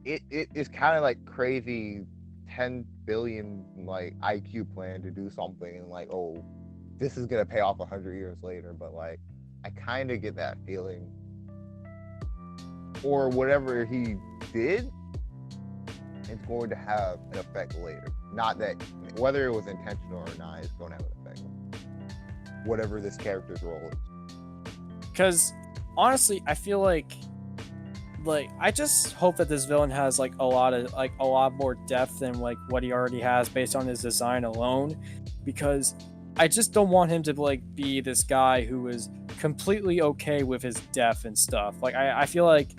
it is kind of like crazy 10 billion like IQ plan to do something and like, oh, this is gonna pay off 100 years later, but like I kind of get that feeling, or whatever he did, it's going to have an effect later. Not that whether it was intentional or not, it's going to have an effect. Whatever this character's role is. Because honestly, I feel like I just hope that this villain has like a lot more depth than like what he already has based on his design alone. Because I just don't want him to like be this guy who is completely okay with his death and stuff. Like I feel like,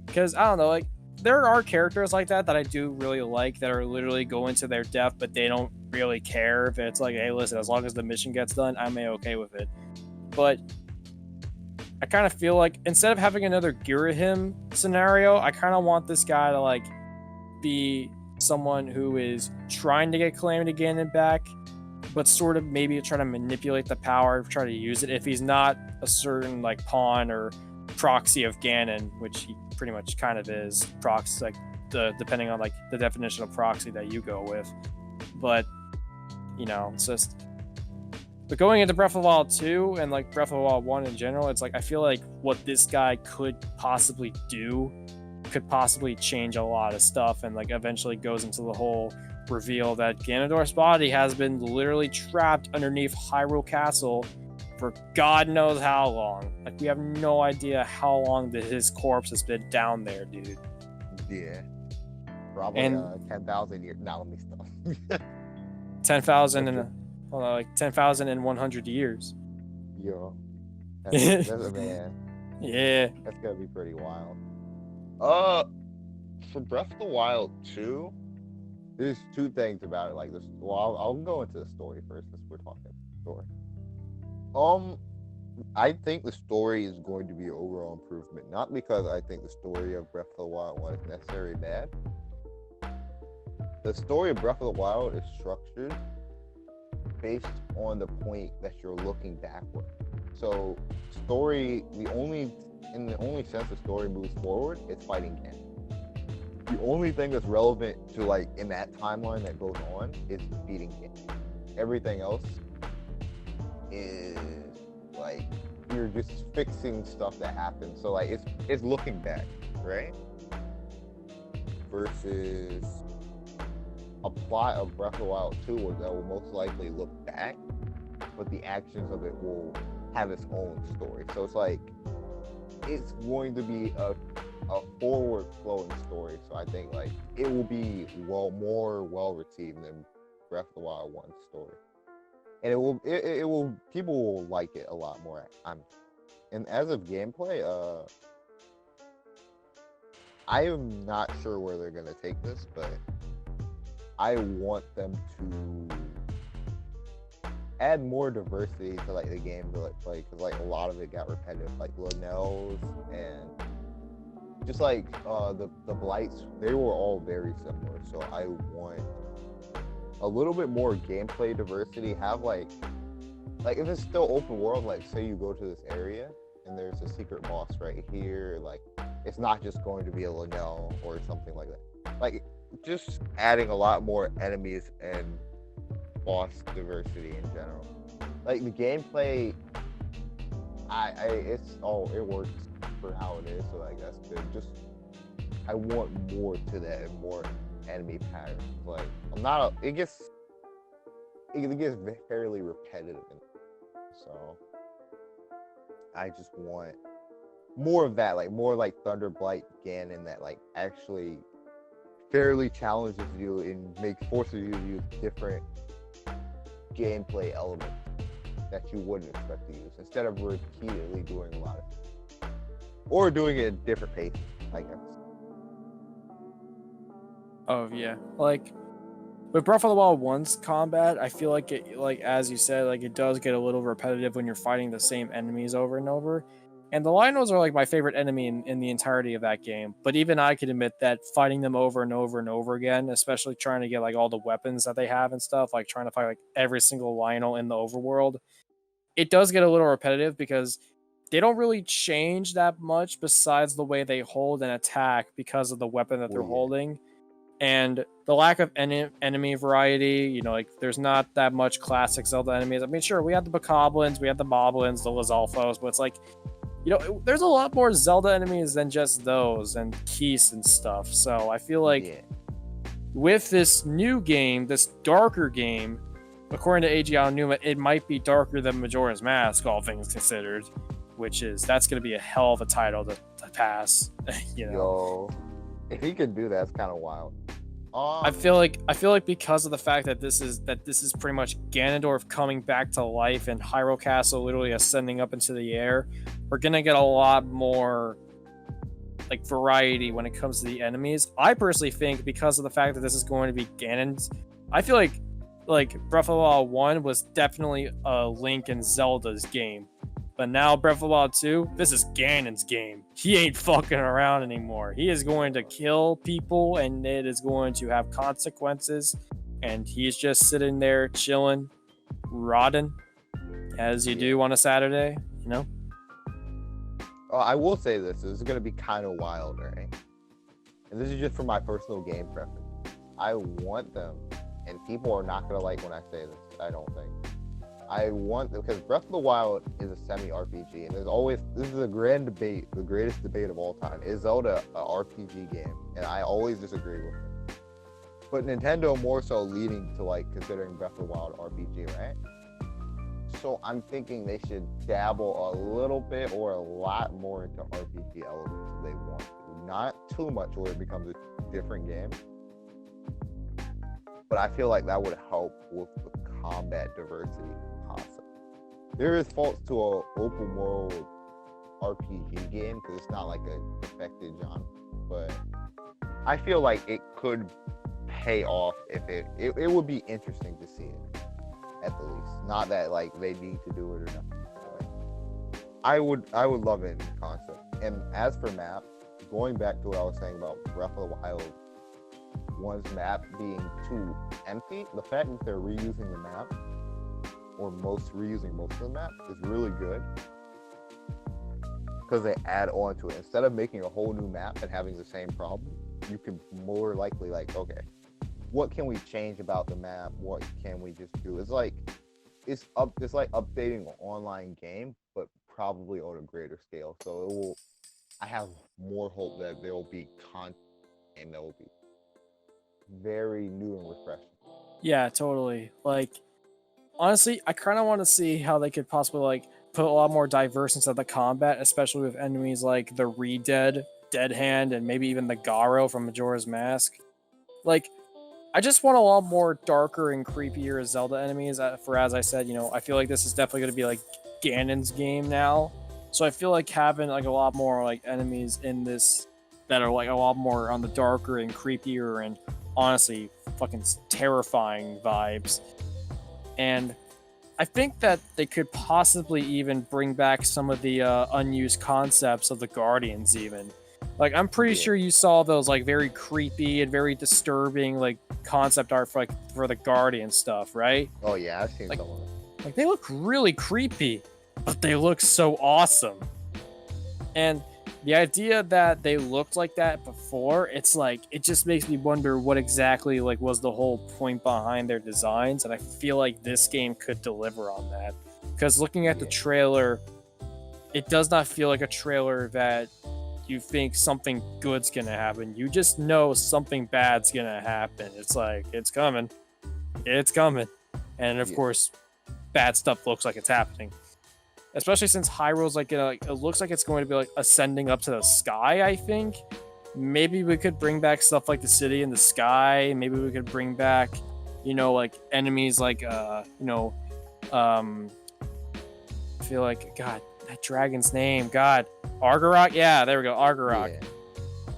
because I don't know, like there are characters like that I do really like that are literally going to their death, but they don't really care if it's like, hey, listen, as long as the mission gets done, I'm okay with it. But I kind of feel like instead of having another Girahim scenario, I kind of want this guy to like be someone who is trying to get Calamity Ganon back, but sort of maybe try to manipulate the power, try to use it if he's not a certain like pawn or proxy of Ganon, which he pretty much kind of is. Proxy, like depending on like the definition of proxy that you go with. But it's just. But going into Breath of the Wild 2 and like Breath of the Wild 1 in general, it's like I feel like what this guy could possibly do could possibly change a lot of stuff, and like eventually goes into the whole reveal that Ganondorf's body has been literally trapped underneath Hyrule Castle for God knows how long. Like we have no idea how long his corpse has been down there, dude. Yeah. Probably 10,000 years. Now let me stop. 10,000 and hold on, like 10,100 years. Yo. That's man. Yeah. That's gonna be pretty wild. For Breath of the Wild 2, there's two things about it. Like this, well, I'll go into the story first since we're talking story. I think the story is going to be an overall improvement. Not because I think the story of Breath of the Wild 1 is necessarily bad. The story of Breath of the Wild is structured based on the point that you're looking backward. So, the only sense the story moves forward is fighting Ganon. The only thing that's relevant to like in that timeline that goes on is defeating Ganon. Everything else is like you're just fixing stuff that happened. So like it's looking back, right? Versus a plot of Breath of the Wild 2 that will most likely look back, but the actions of it will have its own story. So it's like it's going to be a forward flowing story. So I think like it will be more well received than Breath of the Wild 1 story. And it will people will like it a lot more. And as of gameplay, I am not sure where they're gonna take this, but I want them to add more diversity to like the game to like play, because like a lot of it got repetitive, like Linnell's and just like the Blights, they were all very similar. So I want a little bit more gameplay diversity. Have like if it's still open world, like say you go to this area and there's a secret boss right here, like it's not just going to be a Linnell or something like that. Like just adding a lot more enemies and boss diversity in general. Like the gameplay, it works for how it is, so I guess I want more to that and more enemy patterns. Like it gets fairly repetitive, so I just want more of that, like more like Thunderblight Ganon that like actually fairly challenges you and forces you to use different gameplay elements that you wouldn't expect to use, instead of repeatedly doing a lot of, or doing it at different pace, I guess. Oh yeah, like with Breath of the Wild 1's combat, I feel like it, like as you said, like it does get a little repetitive when you're fighting the same enemies over and over. And the Lynels are like my favorite enemy in the entirety of that game. But even I can admit that fighting them over and over and over again, especially trying to get like all the weapons that they have and stuff, like trying to fight like every single Lionel in the overworld, it does get a little repetitive because they don't really change that much besides the way they hold and attack because of the weapon that they're holding. And the lack of enemy variety, you know, like there's not that much classic Zelda enemies. I mean, sure, we had the Bokoblins, we had the Moblins, the Lizalfos, but it's like, you know, there's a lot more Zelda enemies than just those and Keese and stuff. So I feel like with this new game, this darker game, according to Eiji Aonuma, it might be darker than Majora's Mask, all things considered, that's going to be a hell of a title to pass. You know, yo, if he could do that, it's kind of wild. I feel like because of the fact that this is pretty much Ganondorf coming back to life and Hyrule Castle literally ascending up into the air, we're gonna get a lot more like variety when it comes to the enemies. I personally think because of the fact that this is going to be Ganon's, I feel like Breath of the Wild 1 was definitely a Link and Zelda's game. But now Breath of the Wild 2, this is Ganon's game. He ain't fucking around anymore. He is going to kill people, and it is going to have consequences. And he's just sitting there chilling, rotting, as you do on a Saturday, you know? I will say this is going to be kind of wild, right? And this is just for my personal game preference. I want them, and people are not going to like when I say this, I don't think. Because Breath of the Wild is a semi-RPG, and this is a grand debate, the greatest debate of all time. Is Zelda an RPG game? And I always disagree with it. But Nintendo more so leading to like considering Breath of the Wild RPG, right? So I'm thinking they should dabble a little bit or a lot more into RPG elements if they want to. Not too much where it becomes a different game. But I feel like that would help with the combat diversity concept. There is faults to an open world RPG game because it's not like a perfected genre, but I feel like it could pay off if it would be interesting to see it at the least. Not that like they need to do it or nothing. Like, I would love it in concept. And as for map, going back to what I was saying about Breath of the Wild 1's map being too empty, the fact that they're reusing the map, or reusing most of the map, is really good because they add on to it. Instead of making a whole new map and having the same problem, you can more likely like, okay, what can we change about the map? What can we just do? It's like updating an online game, but probably on a greater scale. So I have more hope that there will be content and that will be very new and refreshing. Yeah, totally. Like, honestly, I kind of want to see how they could possibly like put a lot more diverse into the combat, especially with enemies like the Re-Dead, Dead Hand, and maybe even the Garo from Majora's Mask. Like, I just want a lot more darker and creepier Zelda enemies. As I said, you know, I feel like this is definitely going to be like Ganon's game now. So I feel like having like a lot more like enemies in this that are like a lot more on the darker and creepier and honestly fucking terrifying vibes. And I think that they could possibly even bring back some of the unused concepts of the Guardians even. Like, I'm pretty sure you saw those like very creepy and very disturbing like concept art for the Guardian stuff, right? Oh yeah, I've seen like, some of them. Like, they look really creepy, but they look so awesome. And the idea that they looked like that before, it's like, it just makes me wonder what exactly like was the whole point behind their designs, and I feel like this game could deliver on that. Because looking at the trailer, it does not feel like a trailer that you think something good's gonna happen. You just know something bad's gonna happen. It's like, it's coming. It's coming. And of course, bad stuff looks like it's happening. Especially since Hyrule's like, it looks like it's going to be like ascending up to the sky, I think. Maybe we could bring back stuff like the city in the sky. Maybe we could bring back, like enemies like, I feel like, God, that dragon's name, God, Argarok? Yeah, there we go, Argarok. Yeah.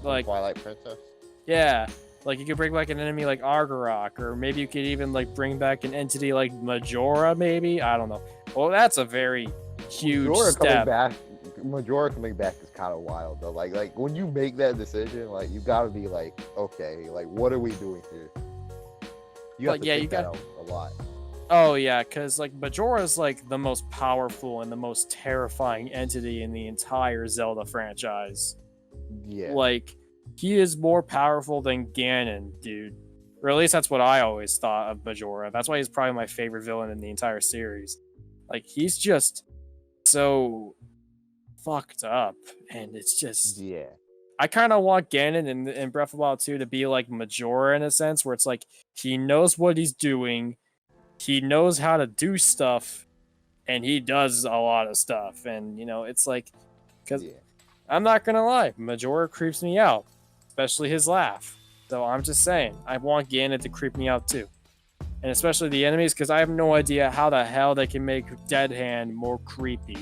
Like Twilight Princess? Yeah. Like, you could bring back an enemy like Argarok, or maybe you could even like bring back an entity like Majora, maybe? I don't know. Well, that's a very huge step. Majora coming back is kind of wild though. Like when you make that decision, like you gotta be like, okay, like what are we doing here? You have to think that out a lot. Oh yeah, because like Majora is like the most powerful and the most terrifying entity in the entire Zelda franchise. Yeah. Like, he is more powerful than Ganon, dude. Or at least that's what I always thought of Majora. That's why he's probably my favorite villain in the entire series. Like, he's just so fucked up, and it's just... Yeah. I kind of want Ganon in Breath of the Wild 2 to be like Majora in a sense, where it's like, he knows what he's doing, he knows how to do stuff, and he does a lot of stuff. And, it's like... Because I'm not gonna lie, Majora creeps me out. Especially his laugh. So I'm just saying, I want Ganon to creep me out too. And especially the enemies, because I have no idea how the hell they can make Dead Hand more creepy.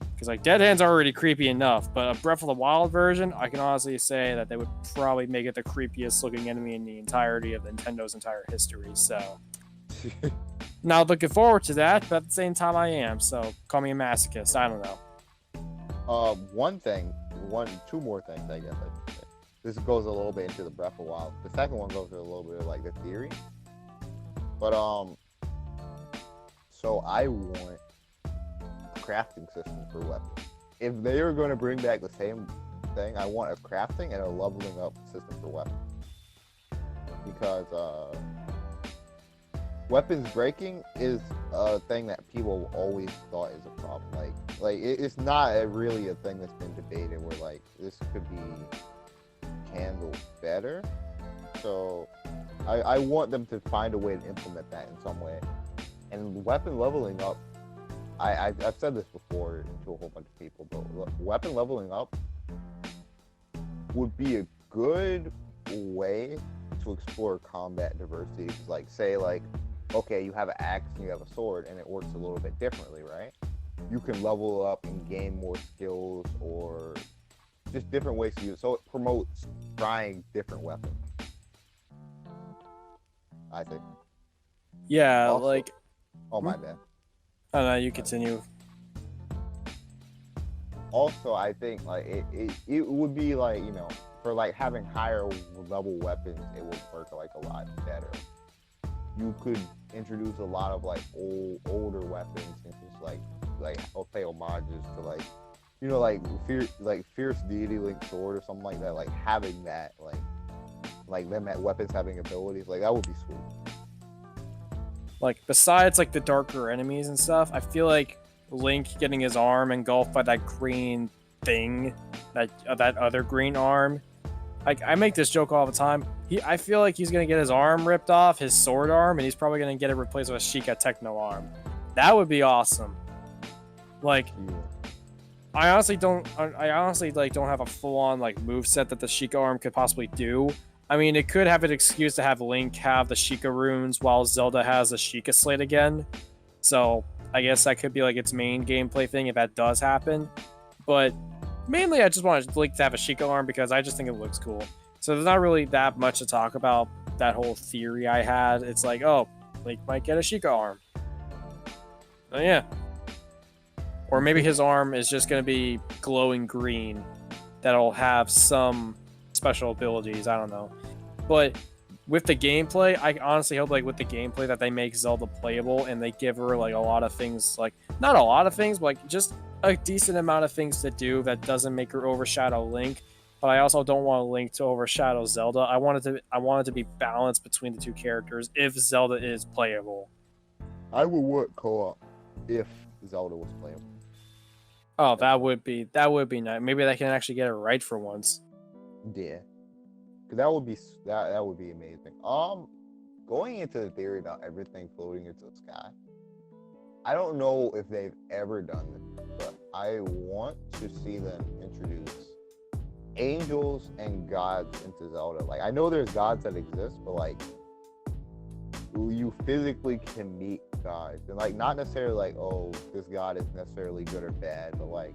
Because like, Dead Hand's already creepy enough, but a Breath of the Wild version, I can honestly say that they would probably make it the creepiest looking enemy in the entirety of Nintendo's entire history. So not looking forward to that, but at the same time I am. So call me a masochist. I don't know. Two more things I guess I should say. This goes a little bit into the Breath of the Wild. The second one goes to a little bit of like the theory. But so I want a crafting system for weapons. If they are going to bring back the same thing, I want a crafting and a leveling up system for weapons. Because weapons breaking is a thing that people always thought is a problem. Like it's not really a thing that's been debated where like this could be handled better. So I want them to find a way to implement that in some way. And weapon leveling up, I've said this before to a whole bunch of people, but weapon leveling up would be a good way to explore combat diversity. Like, say, like, okay, you have an axe and you have a sword, and it works a little bit differently, right? You can level up and gain more skills, or just different ways to use it. So it promotes trying different weapons, I think. Yeah, also, like... Oh, my bad. Oh, no, you continue. Also, I think, like, it would be, like, for, like, having higher level weapons, it would work, like, a lot better. You could introduce a lot of, like, older weapons and just, like pay homages to, like, like Fierce Deity Link Sword or something like that. Like, having that, like them at weapons having abilities, like, that would be sweet. Like, besides, like, the darker enemies and stuff, I feel like Link getting his arm engulfed by that green thing, that other green arm. Like, I make this joke all the time. I feel like he's gonna get his arm ripped off, his sword arm, and he's probably gonna get it replaced with a Sheikah Techno arm. That would be awesome. Like, I honestly don't have a full-on like moveset that the Sheikah arm could possibly do. I mean, it could have an excuse to have Link have the Sheikah runes while Zelda has the Sheikah Slate again. So I guess that could be like its main gameplay thing if that does happen. But mainly I just want Link to have a Sheikah arm because I just think it looks cool. So there's not really that much to talk about that whole theory I had. It's like, oh, Link might get a Sheikah arm. Oh yeah. Or maybe his arm is just going to be glowing green that'll have some special abilities. I don't know. But with the gameplay, I honestly hope like with the gameplay that they make Zelda playable and they give her like a lot of things, like not a lot of things, but like just a decent amount of things to do that doesn't make her overshadow Link. But I also don't want Link to overshadow Zelda. I want it to be balanced between the two characters if Zelda is playable. I would want co-op if Zelda was playable. Oh, that would be nice. Maybe they can actually get it right for once. Yeah, that would be amazing. Going into the theory about everything floating into the sky, I don't know if they've ever done this, but I want to see them introduce angels and gods into Zelda. Like, I know there's gods that exist, but like you physically can meet gods, and like not necessarily like, oh, this god is necessarily good or bad, but like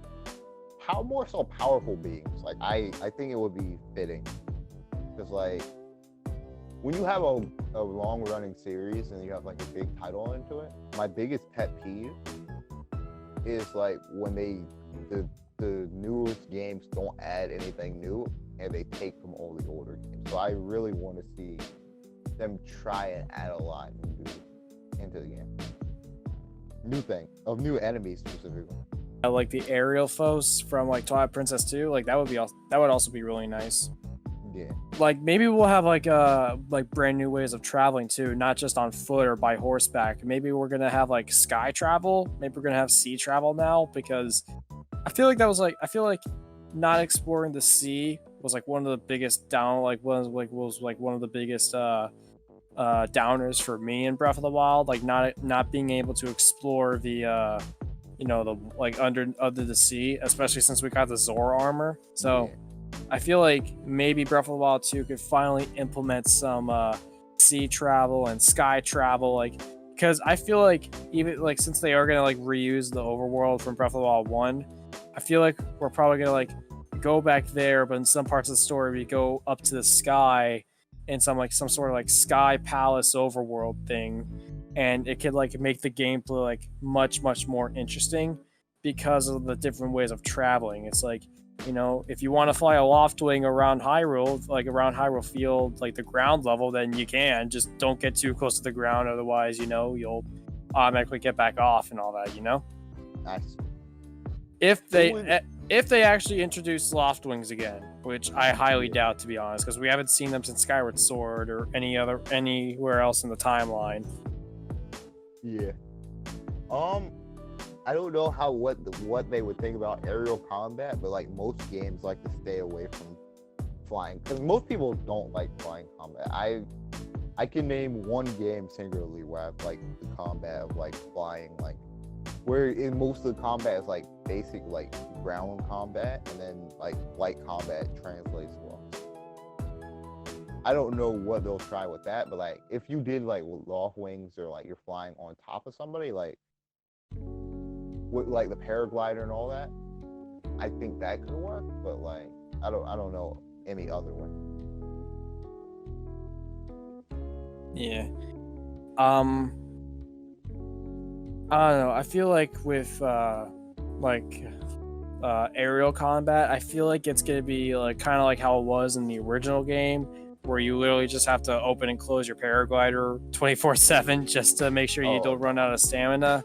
how more so powerful beings. Like I think it would be fitting, because like when you have a long running series and you have like a big title into it, my biggest pet peeve is like when the newest games don't add anything new and they take from all the older games. So I really want to see them try and add a lot into the game. New enemies specifically. I like the aerial foes from like Twilight Princess 2. Like that would also be really nice. Yeah. Like maybe we'll have like brand new ways of traveling too, not just on foot or by horseback. Maybe we're gonna have like sky travel. Maybe we're gonna have sea travel now, because I feel like not exploring the sea was like one of the biggest was one of the biggest downers for me in Breath of the Wild. Like not being able to explore the the like under the sea, especially since we got the Zora armor. So yeah. I feel like maybe Breath of the Wild 2 could finally implement some sea travel and sky travel, like, because I feel like even like since they are gonna like reuse the overworld from Breath of the Wild 1, I feel like we're probably gonna like go back there, but in some parts of the story we go up to the sky in some sort of like sky palace overworld thing, and it could like make the gameplay like much more interesting because of the different ways of traveling. It's like, if you want to fly a Loftwing around Hyrule, like around Hyrule Field, like the ground level, then you can. Just don't get too close to the ground, otherwise, you'll automatically get back off and all that. Nice. If they actually introduce Loftwings again, which I highly doubt, to be honest, because we haven't seen them since Skyward Sword or anywhere else in the timeline. Yeah. I don't know what they would think about aerial combat, but like most games like to stay away from flying, because most people don't like flying combat. I can name one game singularly where I've like the combat of like flying, like where in most of the combat is like basic like ground combat, and then like light combat translates well. I don't know what they'll try with that, but like if you did like loft wings, or like you're flying on top of somebody, like with like the paraglider and all that, I think that could work. But like I don't know any other way. Yeah. I don't know. I feel like with aerial combat, I feel like it's gonna be like kind of like how it was in the original game, where you literally just have to open and close your paraglider 24/7 just to make sure you don't run out of stamina.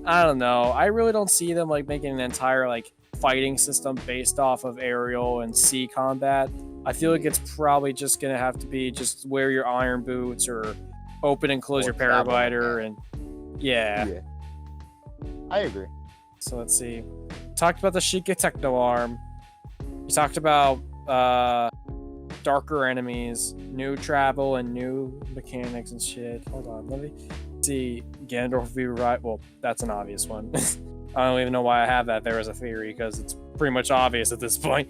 I don't know. I really don't see them like making an entire like fighting system based off of aerial and sea combat. I feel like it's probably just gonna have to be just wear your iron boots or open and close your paraglider, and yeah. I agree. So let's see. Talked about the Sheikah Techno Arm. We talked about darker enemies, new travel, and new mechanics and shit. Hold on, let me see. Ganondorf will be right. Well, that's an obvious one. I don't even know why I have that there as a theory, because it's pretty much obvious at this point.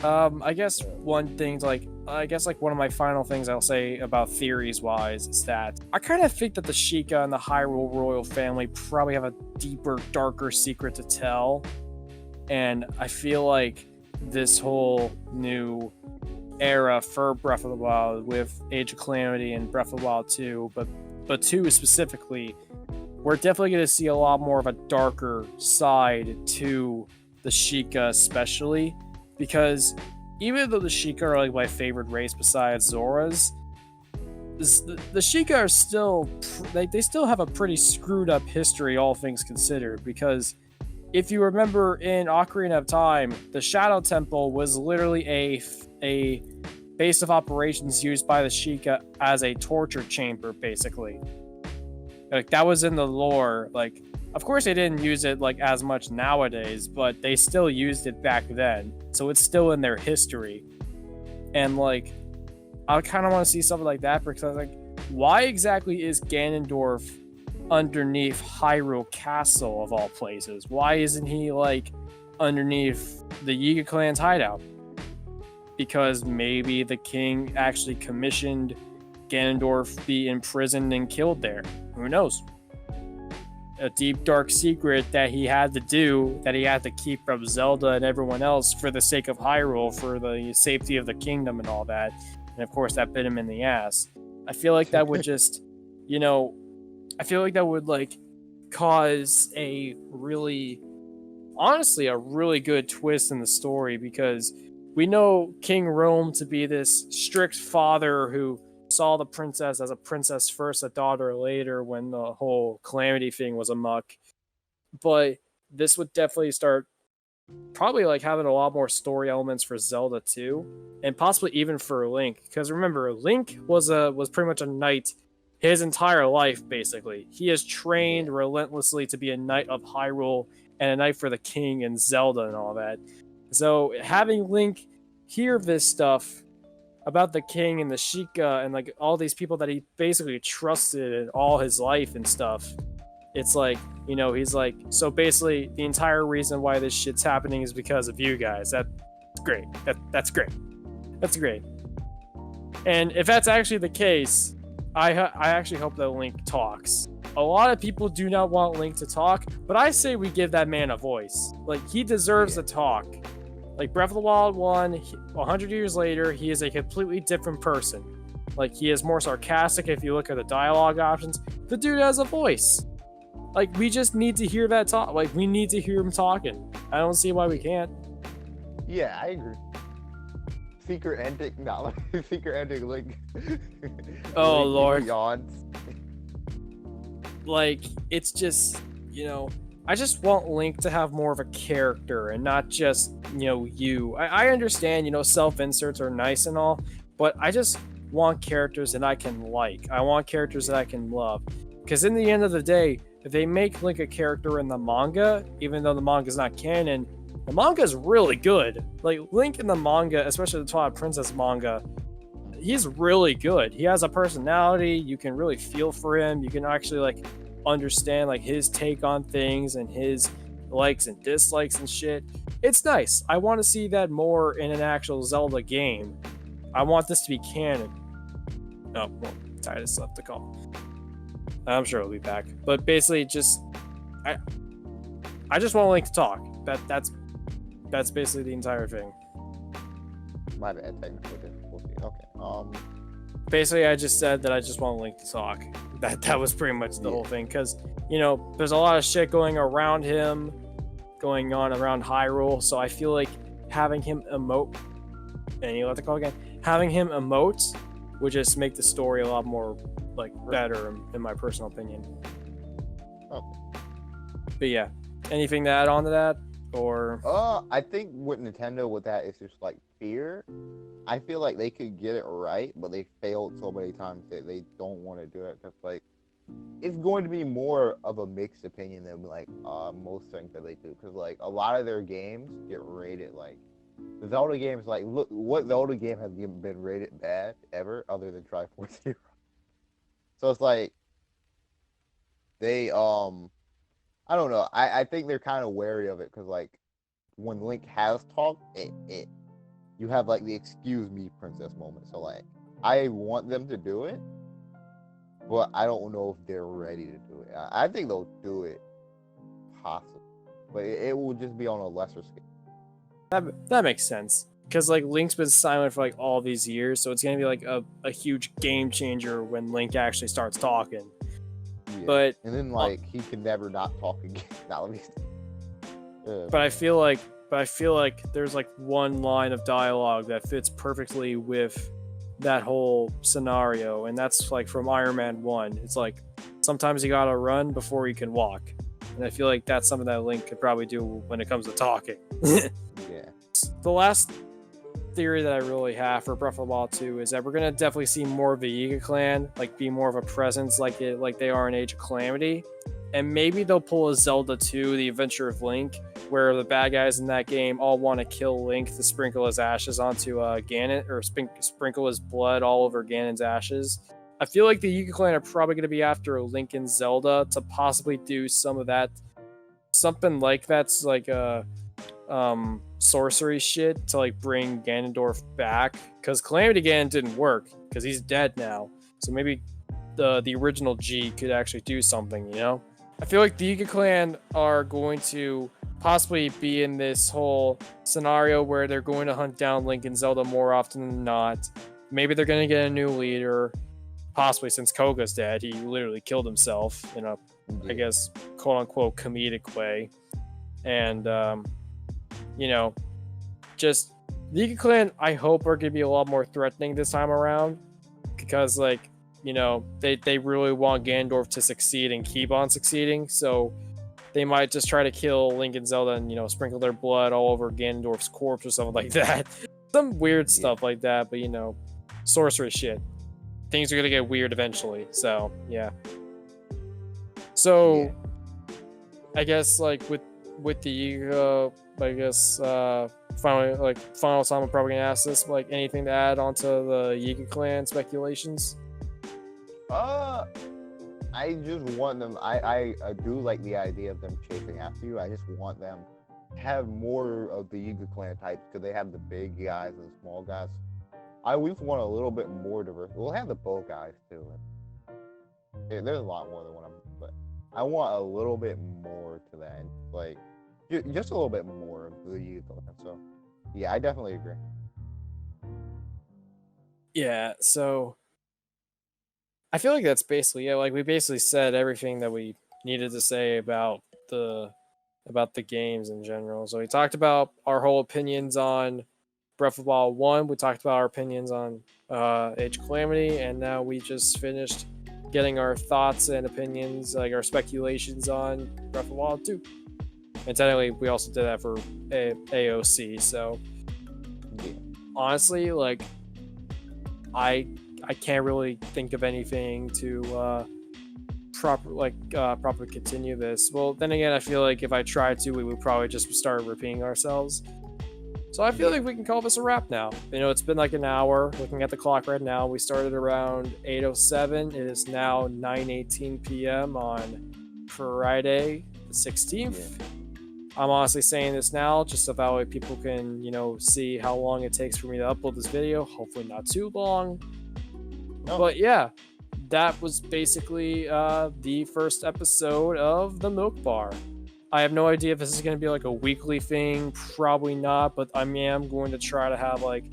I guess one thing, one of my final things I'll say about theories wise is that I kind of think that the Sheikah and the Hyrule royal family probably have a deeper, darker secret to tell. And I feel like this whole new era for Breath of the Wild with Age of Calamity and Breath of the Wild 2, but 2 specifically, we're definitely going to see a lot more of a darker side to the Sheikah, especially because even though the Sheikah are like my favorite race besides Zora's, the Sheikah are still they still have a pretty screwed up history, all things considered. Because if you remember in Ocarina of Time, the Shadow Temple was literally a base of operations used by the Sheikah as a torture chamber, basically. Like that was in the lore. Like, of course they didn't use it like as much nowadays, but they still used it back then. So it's still in their history. And like, I kind of want to see something like that because I was like, why exactly is Ganondorf underneath Hyrule Castle of all places? Why isn't he like underneath the Yiga clan's hideout? Because maybe the king actually commissioned Ganondorf be imprisoned and killed there. Who knows? A deep dark secret that he had to do, that he had to keep from Zelda and everyone else for the sake of Hyrule, for the safety of the kingdom and all that. And of course that bit him in the ass. I feel like that would just, I feel like that would like cause a really, honestly, a really good twist in the story, because we know King Rome to be this strict father who saw the princess as a princess first, a daughter later, when the whole Calamity thing was amok. But this would definitely start probably like having a lot more story elements for Zelda too, and possibly even for Link. Because remember, Link was pretty much a knight his entire life. Basically, he has trained relentlessly to be a knight of Hyrule and a knight for the king and Zelda and all that. So having Link hear this stuff about the king and the Sheikah and like all these people that he basically trusted in all his life and stuff, it's like, he's like, so basically the entire reason why this shit's happening is because of you guys. That's great. That's great. That's great. And if that's actually the case, I actually hope that Link talks. A lot of people do not want Link to talk, but I say we give that man a voice. Like, he deserves to talk. Like, Breath of the Wild 1, 100 years later, he is a completely different person. Like, he is more sarcastic if you look at the dialogue options. The dude has a voice. Like, we just need to hear that talk. Like, we need to hear him talking. I don't see why we can't. Yeah, I agree. Secret ending, not like secret ending, Link. Oh, Link Lord. Yawns. Like, it's just, I just want Link to have more of a character and not just, you. I understand, self-inserts are nice and all, but I just want characters that I can like. I want characters that I can love. Because in the end of the day, if they make Link a character in the manga, even though the manga is not canon, the manga is really good. Like, Link in the manga, especially the Twilight Princess manga, he's really good. He has a personality. You can really feel for him. You can actually, like, understand, like, his take on things and his likes and dislikes and shit. It's nice. I want to see that more in an actual Zelda game. I want this to be canon. Oh, well, Tidus left the call. I'm sure he'll be back. But basically, just I just want Link to talk. That's basically the entire thing. My bad, technical difficulty. Okay. Basically, I just said that I just want Link to talk. That was pretty much the whole thing. Because, there's a lot of shit going around him, going on around Hyrule. So I feel like having him emote, and you let the call again, having him emote would just make the story a lot more, like, better, in my personal opinion. Oh. But yeah, anything to add on to that? Or I think with Nintendo with that is just like fear. I feel like they could get it right, but they failed so many times that they don't want to do it. Because like, it's going to be more of a mixed opinion than like most things that they do. Because like a lot of their games get rated like the Zelda games. Like, look, what Zelda game has been rated bad ever other than Triforce Zero? So it's like they I don't know. I think they're kind of wary of it because, like, when Link has talked, you have, like, the excuse me princess moment. So, like, I want them to do it, but I don't know if they're ready to do it. I think they'll do it, possibly. but it will just be on a lesser scale. That makes sense. Because like Link's been silent for like all these years, so it's gonna be like a huge game changer when Link actually starts talking. Yeah. But and then like he can never not talk again. But I feel like there's like one line of dialogue that fits perfectly with that whole scenario, and that's like from Iron Man 1. It's like sometimes you gotta run before you can walk. And I feel like that's something that Link could probably do when it comes to talking. Yeah. The last theory that I really have for Breath of the Wild 2 is that we're gonna definitely see more of the Yiga clan, like be more of a presence like they are in Age of Calamity. And maybe they'll pull a Zelda 2, The Adventure of Link, where the bad guys in that game all want to kill Link to sprinkle his ashes onto Ganon, or sprinkle his blood all over Ganon's ashes. I feel like the Yiga clan are probably going to be after Link and Zelda to possibly do some of that, something like that's like a sorcery shit to like bring Ganondorf back, because Calamity Ganon didn't work because he's dead now. So maybe the original G could actually do something, you know? I feel like the Yiga clan are going to possibly be in this whole scenario where they're going to hunt down Link and Zelda more often than not. Maybe they're going to get a new leader, possibly since Koga's dead. He literally killed himself in a, I guess, quote-unquote comedic way. And, you know, just the Yiga clan, I hope, are going to be a lot more threatening this time around, because, like, you know, they really want Ganondorf to succeed and keep on succeeding, so they might just try to kill Link and Zelda and, you know, sprinkle their blood all over Ganondorf's corpse or something like that. Some weird stuff like that, but, you know, sorcery shit. Things are going to get weird eventually, so, yeah. So, I guess, like, with the Yiga, I guess, final time I'm probably going to ask this, like, anything to add onto the Yiga clan speculations? I just want them. I do like the idea of them chasing after you. I just want them to have more of the Yiga clan types, because they have the big guys and the small guys. We want a little bit more diverse. We'll have the bow guys too. There's a lot more than one of them, but I want a little bit more to that. Like just a little bit more of the Yiga clan. So yeah, I definitely agree. Yeah. So I feel like that's basically it. Like, we basically said everything that we needed to say about the games in general. So we talked about our whole opinions on Breath of the Wild 1. We talked about our opinions on Age of Calamity, and now we just finished getting our thoughts and opinions, like our speculations on Breath of the Wild 2. And technically, we also did that for AOC. So honestly, like, I can't really think of anything to properly continue this. Well, then again, I feel like if I tried to, we would probably just start repeating ourselves. So I feel like we can call this a wrap now. You know, it's been like an hour. Looking at the clock right now, we started around 8:07. It is now 9:18 p.m. on Friday the 16th. I'm honestly saying this now just so that way people can, you know, see how long it takes for me to upload this video. Hopefully not too long. But yeah, that was basically the first episode of the Milk Bar. I have no idea if this is going to be like a weekly thing. Probably not, but I am going to try to have like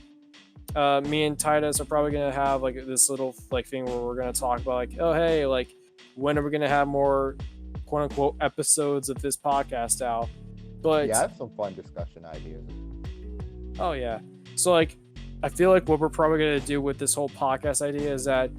me and Tidus are probably going to have like this little like thing where we're going to talk about like, oh hey, like when are we going to have more quote unquote episodes of this podcast out? But yeah, I have some fun discussion ideas. Oh yeah, so like I feel like what we're probably going to do with this whole podcast idea is that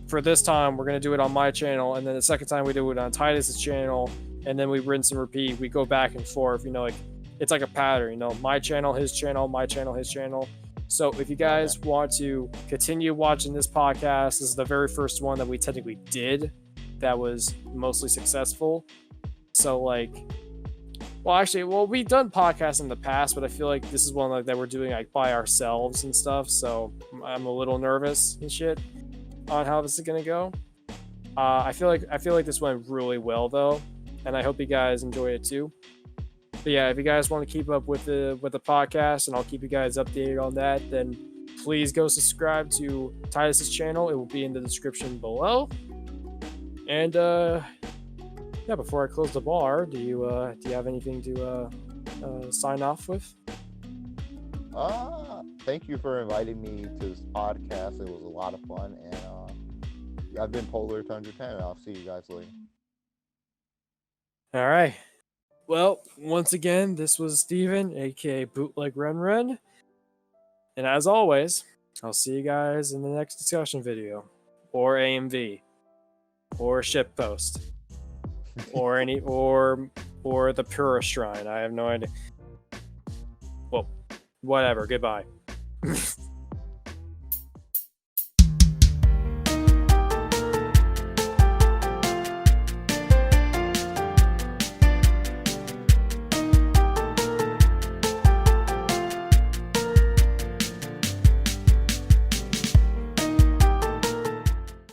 for this time we're going to do it on my channel, and then the second time we do it on Tidus's channel, and then we rinse and repeat. We go back and forth, you know, like it's like a pattern, you know, my channel, his channel, my channel, his channel. So if you guys want to continue watching this podcast, this is the very first one that we technically did that was mostly successful. So like, we've done podcasts in the past, but I feel like this is one that we're doing like by ourselves and stuff. So I'm a little nervous and shit on how this is gonna go. I feel like this went really well though, and I hope you guys enjoy it too. But yeah, if you guys want to keep up with the podcast, and I'll keep you guys updated on that, then please go subscribe to Tidus's channel. It will be in the description below. And yeah, before I close the bar, do you have anything to sign off with? Thank you for inviting me to this podcast. It was a lot of fun, and I've been PolarTundra10, and I'll see you guys later. All right. Well, once again, this was Steven, aka Bootleg Ren. And as always, I'll see you guys in the next discussion video, or AMV, or shitpost, or the Pura Shrine. I have no idea. Well, whatever. Goodbye.